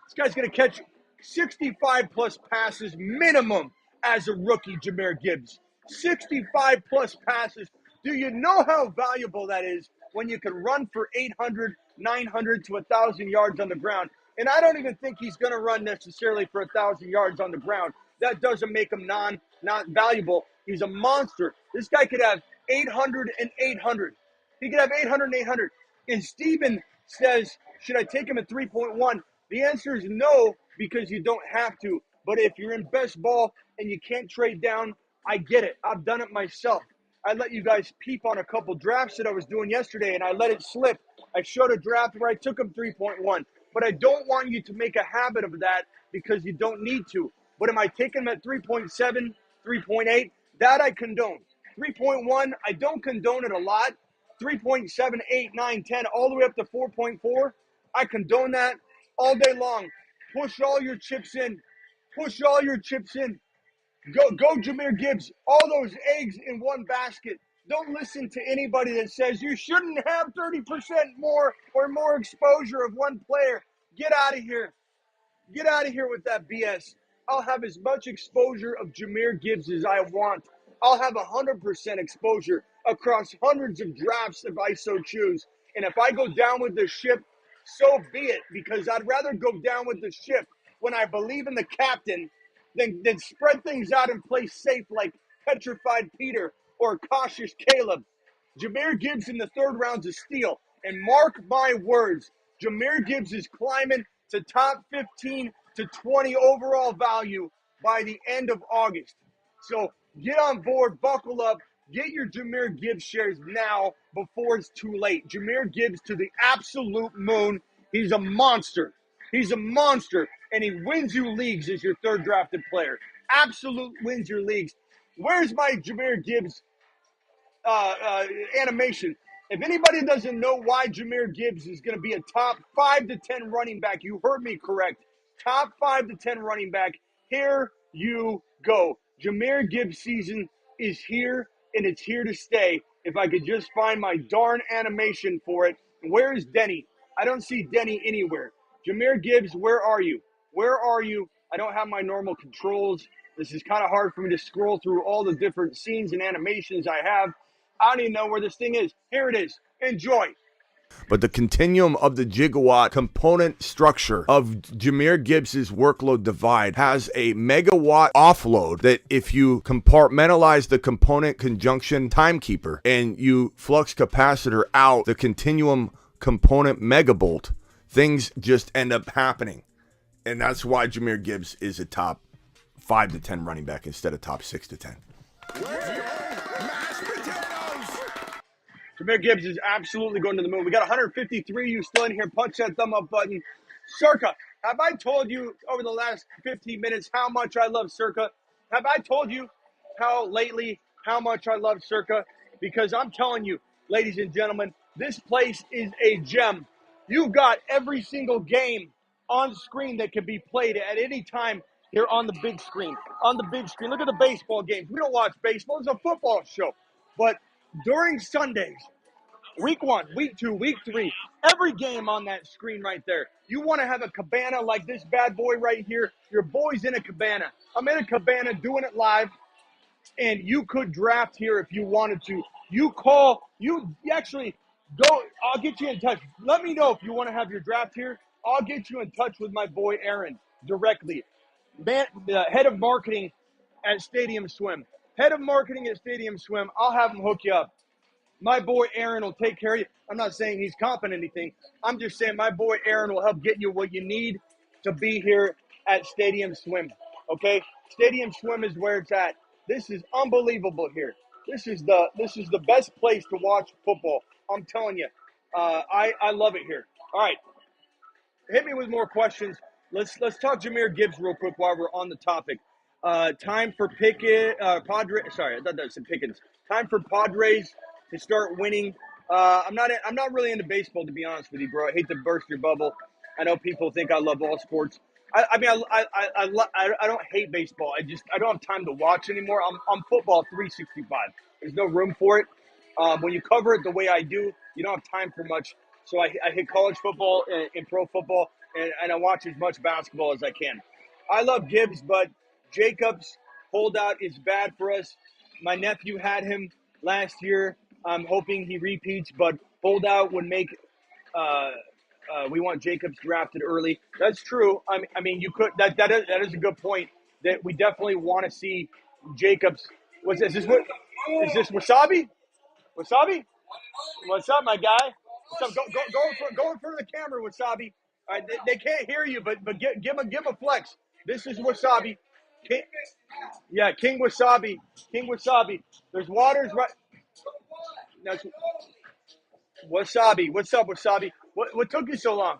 This guy's going to catch 65-plus passes minimum as a rookie, Jamir Gibbs. 65-plus passes. Do you know how valuable that is when you can run for 800, 900 to 1,000 yards on the ground? And I don't even think he's going to run necessarily for 1,000 yards on the ground. That doesn't make him not valuable. He's a monster. This guy could have 800 and 800. He could have 800 and 800. And Steven says, should I take him at 3.1? The answer is no, because you don't have to. But if you're in best ball and you can't trade down, I get it. I've done it myself. I let you guys peep on a couple drafts that I was doing yesterday, and I let it slip. I showed a draft where I took him 3.1. But I don't want you to make a habit of that because you don't need to. But am I taking him at 3.7, 3.8? That I condone. 3.1, I don't condone it a lot. 3.7, 8, 9, 10, all the way up to 4.4. I condone that all day long. Push all your chips in. Push all your chips in. Go Jamir Gibbs. All those eggs in one basket. Don't listen to anybody that says you shouldn't have 30% more or more exposure of one player. Get out of here. Get out of here with that BS. I'll have as much exposure of Jamir Gibbs as I want. I'll have 100% exposure across hundreds of drafts if I so choose. And if I go down with the ship, so be it, because I'd rather go down with the ship when I believe in the captain than spread things out and play safe like Petrified Peter or Cautious Caleb. Jamir Gibbs in the 3rd round's a steal. And mark my words, Jamir Gibbs is climbing to top 15 to 20 overall value by the end of August. So get on board, buckle up, get your Jamir Gibbs shares now before it's too late. Jamir Gibbs to the absolute moon. He's a monster. He's a monster, and he wins you leagues as your 3rd drafted player. Absolute wins your leagues. Where's my Jamir Gibbs animation? If anybody doesn't know why Jamir Gibbs is going to be a top 5 to 10 running back, you heard me correct. Top 5 to 10 running back. Here you go. Jamir Gibbs season is here, and it's here to stay. If I could just find my darn animation for it, Where is Denny? I don't see Denny anywhere. Jamir Gibbs, where are you? Where are you? I don't have my normal controls. This is kind of hard for me to scroll through all the different scenes and animations I have. I don't even know where this thing is. Here it is. Enjoy. But the continuum of the gigawatt component structure of Jamir Gibbs's workload divide has a megawatt offload that if you compartmentalize the component conjunction timekeeper and you flux capacitor out the continuum component megabolt, things just end up happening. And that's why Jamir Gibbs is a top 5 to 10 running back instead of top 6 to 10. Jamir Gibbs is absolutely going to the moon. We got 153. You still in here? Punch that thumb up button. Circa, have I told you over the last 15 minutes how much I love Circa? Have I told you how much I love Circa? Because I'm telling you, ladies and gentlemen, this place is a gem. You've got every single game on screen that can be played at any time here on the big screen. On the big screen. Look at the baseball games. We don't watch baseball. It's a football show. But during Sundays, week 1, week 2, week 3, every game on that screen right there. You want to have a cabana like this bad boy right here. Your boy's in a cabana. I'm in a cabana doing it live, and you could draft here if you wanted to. You actually go. I'll get you in touch. Let me know if you want to have your draft here. I'll get you in touch with my boy Aaron directly. Head of marketing at Stadium Swim. Head of marketing at Stadium Swim. I'll have him hook you up. My boy Aaron will take care of you. I'm not saying he's comping anything. I'm just saying my boy Aaron will help get you what you need to be here at Stadium Swim. Okay? Stadium Swim is where it's at. This is unbelievable here. This is the best place to watch football. I'm telling you. I love it here. All right. Hit me with more questions. Let's talk Jamir Gibbs real quick while we're on the topic. Time for Padres. Sorry, I thought that was some Pickens. Time for Padres to start winning. I'm not really into baseball, to be honest with you, bro. I hate to burst your bubble. I know people think I love all sports. I don't hate baseball. I don't have time to watch anymore. I'm football 365. There's no room for it. When you cover it the way I do, you don't have time for much. So I hit college football and pro football, and I watch as much basketball as I can. I love Gibbs, but Jacobs holdout is bad for us. My nephew had him last year. I'm hoping he repeats, but holdout would make we want Jacobs drafted early. That's true. I mean, you could that is a good point. That we definitely want to see Jacobs. Is this Wasabi? Wasabi? What's up, my guy? What's up? Go in front of the camera, Wasabi. All right, they can't hear you, but give him a flex. This is Wasabi. King Wasabi. King Wasabi. There's waters right. That's Wasabi. What's up, Wasabi? What took you so long?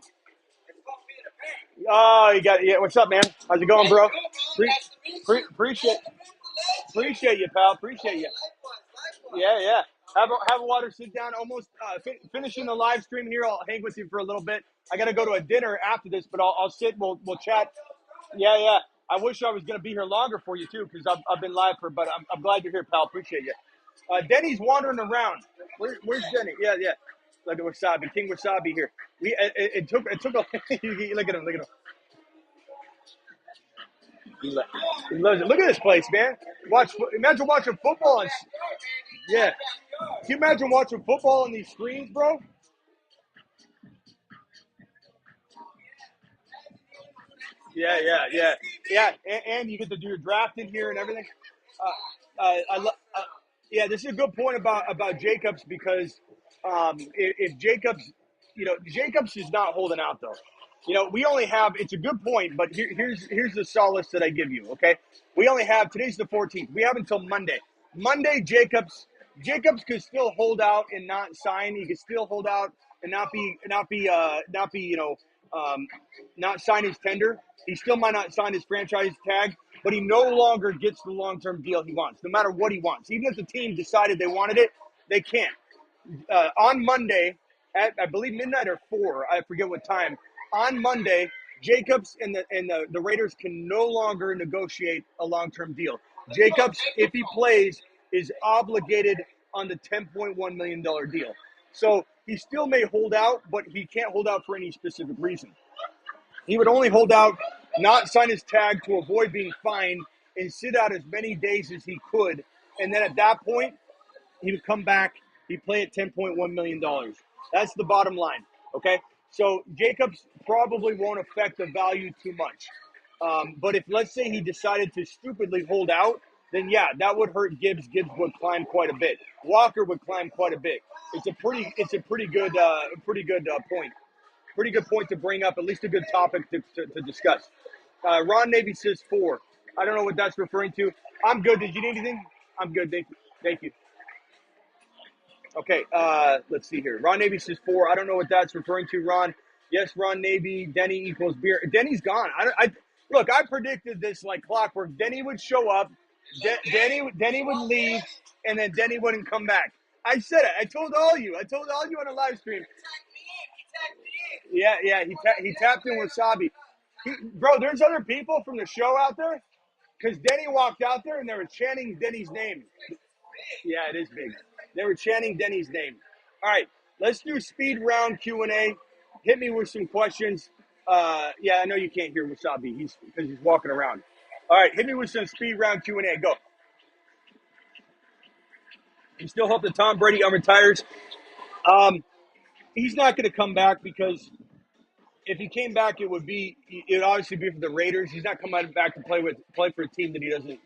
Oh, you got it. Yeah. What's up, man? How's it going, bro? Appreciate you, pal. Appreciate you. Yeah. Have a water. Sit down. Almost finishing the live stream here. I'll hang with you for a little bit. I got to go to a dinner after this, but I'll sit. We'll chat. Yeah. I wish I was going to be here longer for you too, because I've been live but I'm glad you're here, pal. Appreciate you. Denny's wandering around. Where's Denny? Yeah. Look at Wasabi, King Wasabi here. It took a look at him. He loves it. Look at this place, man. Imagine watching football and yeah. Can you imagine watching football on these screens, bro? Yeah. And you get to do your drafting here and everything. Yeah, this is a good point about Jacobs because if Jacobs, Jacobs is not holding out though. We only have. It's a good point, but here's the solace that I give you. Okay, we only have today's the 14th. We have until Monday. Monday, Jacobs could still hold out and not sign. He could still hold out and not sign his tender. He still might not sign his franchise tag, but he no longer gets the long-term deal he wants, no matter what he wants. Even if the team decided they wanted it, they can't. On Monday, at I believe midnight or 4, I forget what time. On Monday, Jacobs and the Raiders can no longer negotiate a long-term deal. Jacobs, if he plays, is obligated on the $10.1 million deal. So he still may hold out, but he can't hold out for any specific reason. He would only hold out, not sign his tag to avoid being fined, and sit out as many days as he could. And then at that point, he would come back. He'd play at $10.1 million. That's the bottom line, okay? So Jacobs probably won't affect the value too much. But if, let's say, he decided to stupidly hold out, then yeah, that would hurt Gibbs. Gibbs would climb quite a bit. Walker would climb quite a bit. It's a pretty good point. Pretty good point to bring up, at least a good topic to discuss. Ron Navy says 4. I don't know what that's referring to. I'm good. Did you need anything? I'm good. Thank you. Okay, let's see here. Ron Navy says 4. I don't know what that's referring to, Ron. Yes, Ron Navy, Denny equals beer. Denny's gone. Look, I predicted this like clockwork. Denny would show up, Denny would leave, and then Denny wouldn't come back. I said it. I told all you on a live stream. Yeah, he tapped in Wasabi. Bro, there's other people from the show out there, because Denny walked out there and they were chanting Denny's name. Yeah, it is big. They were chanting Denny's name. All right, let's do speed round Q&A. Hit me with some questions. Yeah, I know you can't hear Wasabi. Because he's walking around. All right, hit me with some speed round Q&A. Go. You still hope that Tom Brady unretires? He's not going to come back, because if he came back, it would obviously be for the Raiders. He's not coming back to play for a team that he doesn't,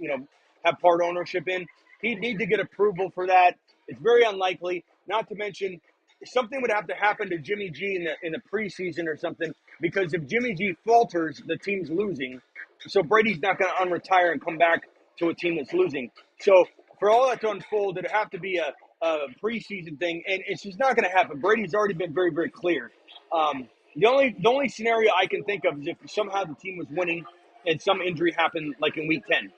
have part ownership in. He'd need to get approval for that. It's very unlikely. Not to mention, something would have to happen to Jimmy G in the preseason or something, because if Jimmy G falters, the team's losing. So Brady's not going to unretire and come back to a team that's losing. So for all that to unfold, it'd have to be a preseason thing, and it's just not going to happen. Brady's already been very, very clear. The only scenario I can think of is if somehow the team was winning and some injury happened, like in week 10,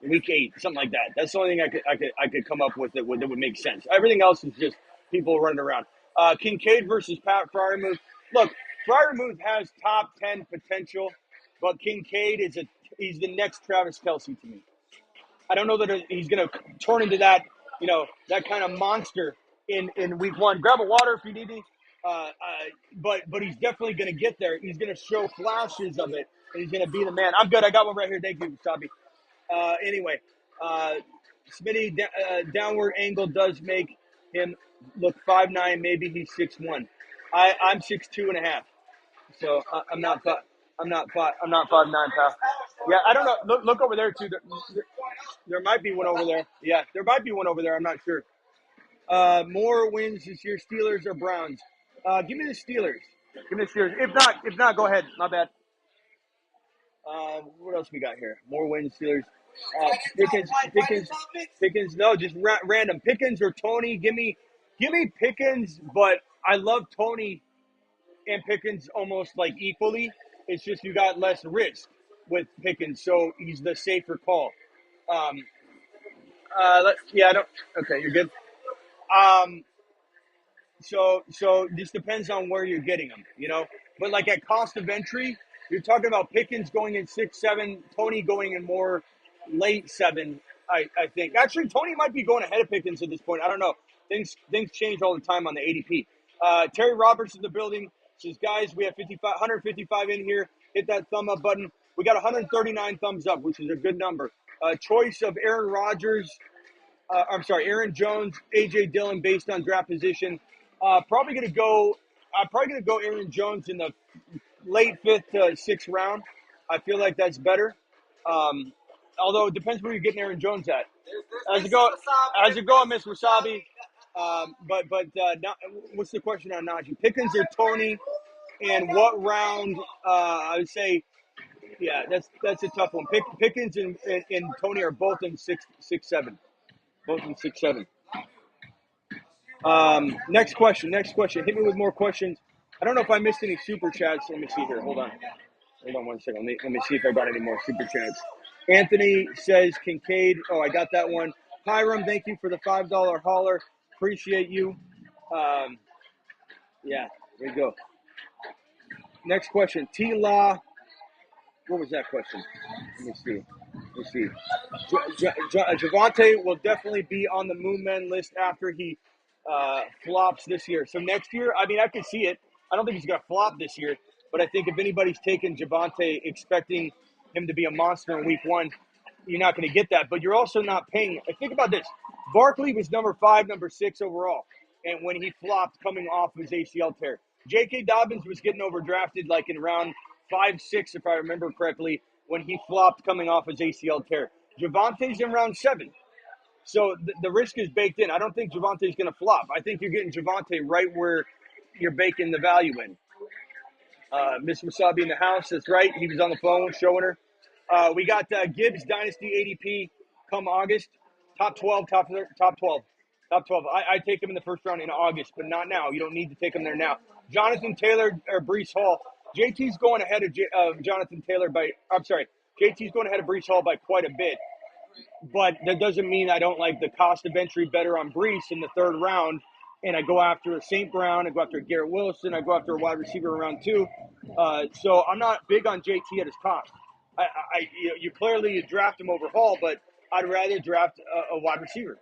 week 8, something like that. That's the only thing I could come up with that would make sense. Everything else is just people running around. Kincaid versus Pat Freiermuth. Look, Freiermuth has top 10 potential, but Kincaid he's the next Travis Kelce to me. I don't know that he's going to turn into that, that kind of monster in week 1. Grab a water if you need me. But he's definitely going to get there. He's going to show flashes of it, and he's going to be the man. I'm good. I got one right here. Thank you, Sabi. Anyway, Smitty, downward angle does make him look 5'9". Maybe he's 6'1". I'm 6'2.5". So I'm not 5'9", pal. Yeah, I don't know. Look over there too. There might be one over there. Yeah, there might be one over there. I'm not sure. More wins this year, Steelers or Browns? Give me the Steelers. If not, go ahead. My bad. What else we got here? More wins, Steelers. Pickens. No, just random. Pickens or Toney. Give me Pickens, but I love Toney and Pickens almost like equally. It's just you got less risk with Pickens, so he's the safer call. Okay, you're good. So this depends on where you're getting them, But like at cost of entry, you're talking about Pickens going in 6-7, Toney going in more late 7. I think actually Toney might be going ahead of Pickens at this point. I don't know. Things change all the time on the ADP. Terry Roberts in the building says, guys, we have 155 in here. Hit that thumb up button. We got 139 thumbs up, which is a good number. Choice of Aaron Jones, AJ Dillon based on draft position. Probably gonna go Aaron Jones in the late 5th to 6th round. I feel like that's better. Although it depends where you're getting Aaron Jones at. How's it going, Miss Wasabi? But what's the question on Najee? Pickens or Toney? And what round? I would say, yeah, that's a tough one. Pickens and Toney are both in 6-7. Both in 6-7. Next question. Hit me with more questions. I don't know if I missed any super chats. Let me see here. Hold on 1 second. Let me see if I got any more super chats. Anthony says Kincaid. Oh, I got that one. Hiram, thank you for the $5 holler. Appreciate you. Yeah, there you go. Next question. T-Law. What was that question? Let me see. Javonte will definitely be on the Moon Men list after he flops this year. So next year, I mean, I could see it. I don't think he's going to flop this year, but I think if anybody's taken Javonte expecting him to be a monster in week one, you're not going to get that. But you're also not paying. Think about this. Barkley was number 5, number 6 overall, and when he flopped coming off his ACL tear. J.K. Dobbins was getting overdrafted like in round 5, 6, if I remember correctly, when he flopped coming off his ACL tear. Javonte's in round 7. So the risk is baked in. I don't think Javonte's going to flop. I think you're getting Javonte right where you're baking the value in. Miss Wasabi in the house. That's right. He was on the phone showing her. We got Gibbs Dynasty ADP come August. Top 12. I take him in the first round in August, but not now. You don't need to take him there now. Jonathan Taylor or Breece Hall. JT's going ahead of Jonathan Taylor JT's going ahead of Breece Hall by quite a bit. But that doesn't mean I don't like the cost of entry better on Breece in the 3rd round. And I go after a St. Brown, I go after a Garrett Wilson, I go after a wide receiver in round 2. So I'm not big on JT at his cost. You clearly draft him over Hall, but I'd rather draft a wide receiver.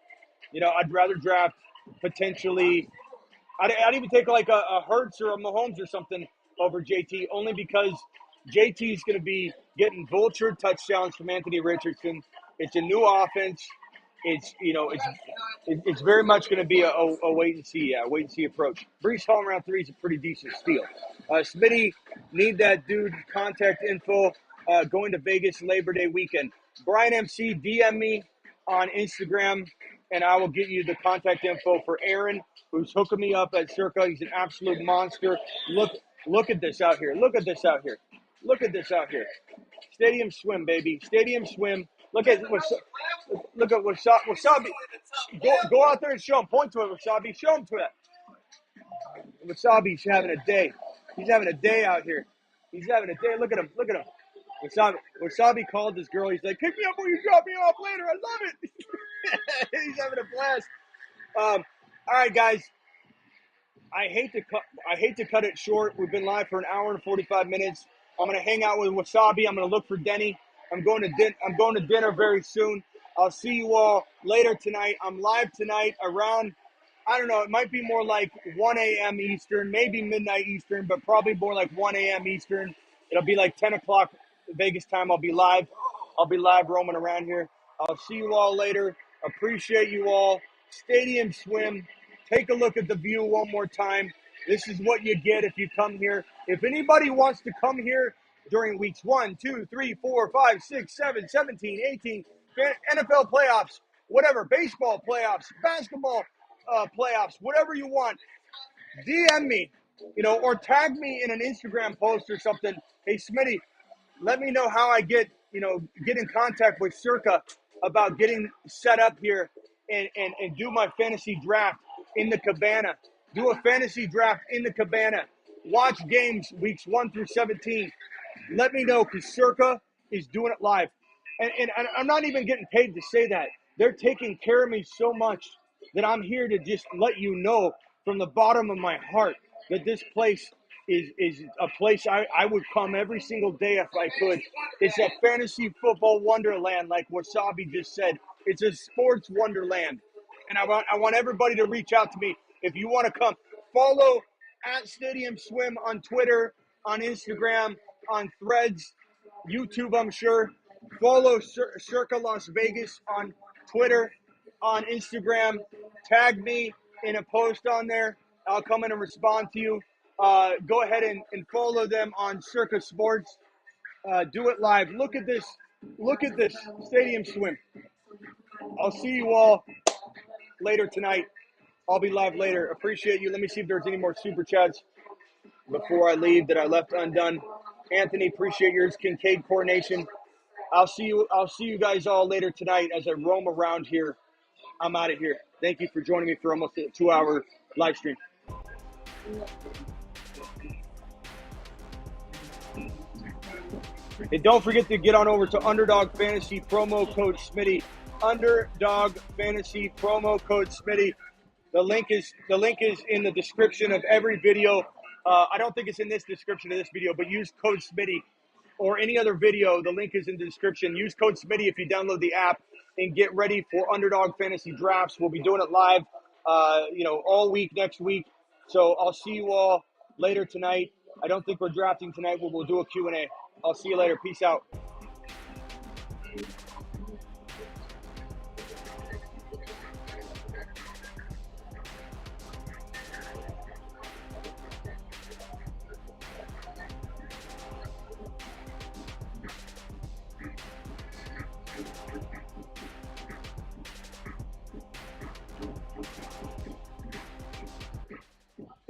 I'd rather draft potentially. I'd even take like a Hurts or a Mahomes or something over JT, only because JT is going to be getting vulture touchdowns from Anthony Richardson. It's a new offense. It's very much going to be a wait and see approach. Breece Hall in round 3 is a pretty decent steal. Smitty, need that dude contact info. Going to Vegas Labor Day weekend. Brian MC, DM me on Instagram, and I will get you the contact info for Aaron, who's hooking me up at Circa. He's an absolute monster. Look at this out here. Look at this out here. Stadium swim, baby. Stadium swim. Look at Wasabi. Go out there and show him. Point to it, Wasabi. Show him to it. Wasabi's having a day. He's having a day out here. He's having a day. Look at him. Wasabi called this girl. He's like, pick me up when you drop me off later. I love it. He's having a blast. All right, guys. I hate to cut it short. We've been live for an hour and 45 minutes. I'm gonna hang out with Wasabi. I'm gonna look for Denny. I'm going to dinner very soon. I'll see you all later tonight. I'm live tonight around, I don't know, it might be more like 1 a.m. Eastern, maybe midnight Eastern, but probably more like 1 a.m. Eastern. It'll be like 10 o'clock Vegas time. I'll be live roaming around here. I'll see you all later. Appreciate you all. Stadium swim. Take a look at the view one more time. This is what you get if you come here. If anybody wants to come here during weeks 1, 2, 3, 4, 5, 6, 7, 17, 18, NFL playoffs, whatever, baseball playoffs, basketball playoffs, whatever you want, DM me, or tag me in an Instagram post or something. Hey, Smitty, let me know how I get in contact with Circa about getting set up here and do my fantasy draft in the cabana. Do a fantasy draft in the cabana. Watch games weeks 1 through 17. Let me know, because Circa is doing it live. And I'm not even getting paid to say that. They're taking care of me so much that I'm here to just let you know from the bottom of my heart that this place is a place I would come every single day if I could. It's a fantasy football wonderland, like Wasabi just said. It's a sports wonderland. And I want everybody to reach out to me if you want to come. Follow at Stadium Swim on Twitter, on Instagram, on Threads, YouTube, I'm sure. Follow Circa Las Vegas on Twitter, on Instagram. Tag me in a post on there. I'll come in and respond to you. Go ahead and follow them on Circa Sports. Do it live. Look at this. Stadium swim. I'll see you all later tonight. I'll be live later. Appreciate you. Let me see if there's any more super chats before I leave that I left undone. Anthony, appreciate yours. Kincaid Coronation. I'll see you guys all later tonight as I roam around here. I'm out of here. Thank you for joining me for almost a 2-hour live stream. And don't forget to get on over to Underdog Fantasy, promo code Smitty. Underdog Fantasy, promo code Smitty. The link is in the description of every video. I don't think it's in this description of this video, but use code Smitty or any other video. The link is in the description. Use code Smitty if you download the app and get ready for Underdog Fantasy Drafts. We'll be doing it live all week next week. So I'll see you all later tonight. I don't think we're drafting tonight, but we'll do a Q&A. I'll see you later. Peace out.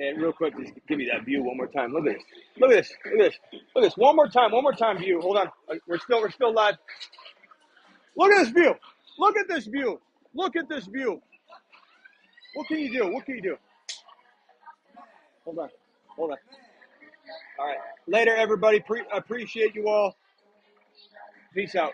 And real quick, just give me that view one more time. Look at this. Look at this. Look at this. Look at this. One more time. One more time view. Hold on. We're still live. Look at this view. Look at this view. Look at this view. What can you do? What can you do? Hold on. Hold on. All right. Later, everybody. Appreciate you all. Peace out.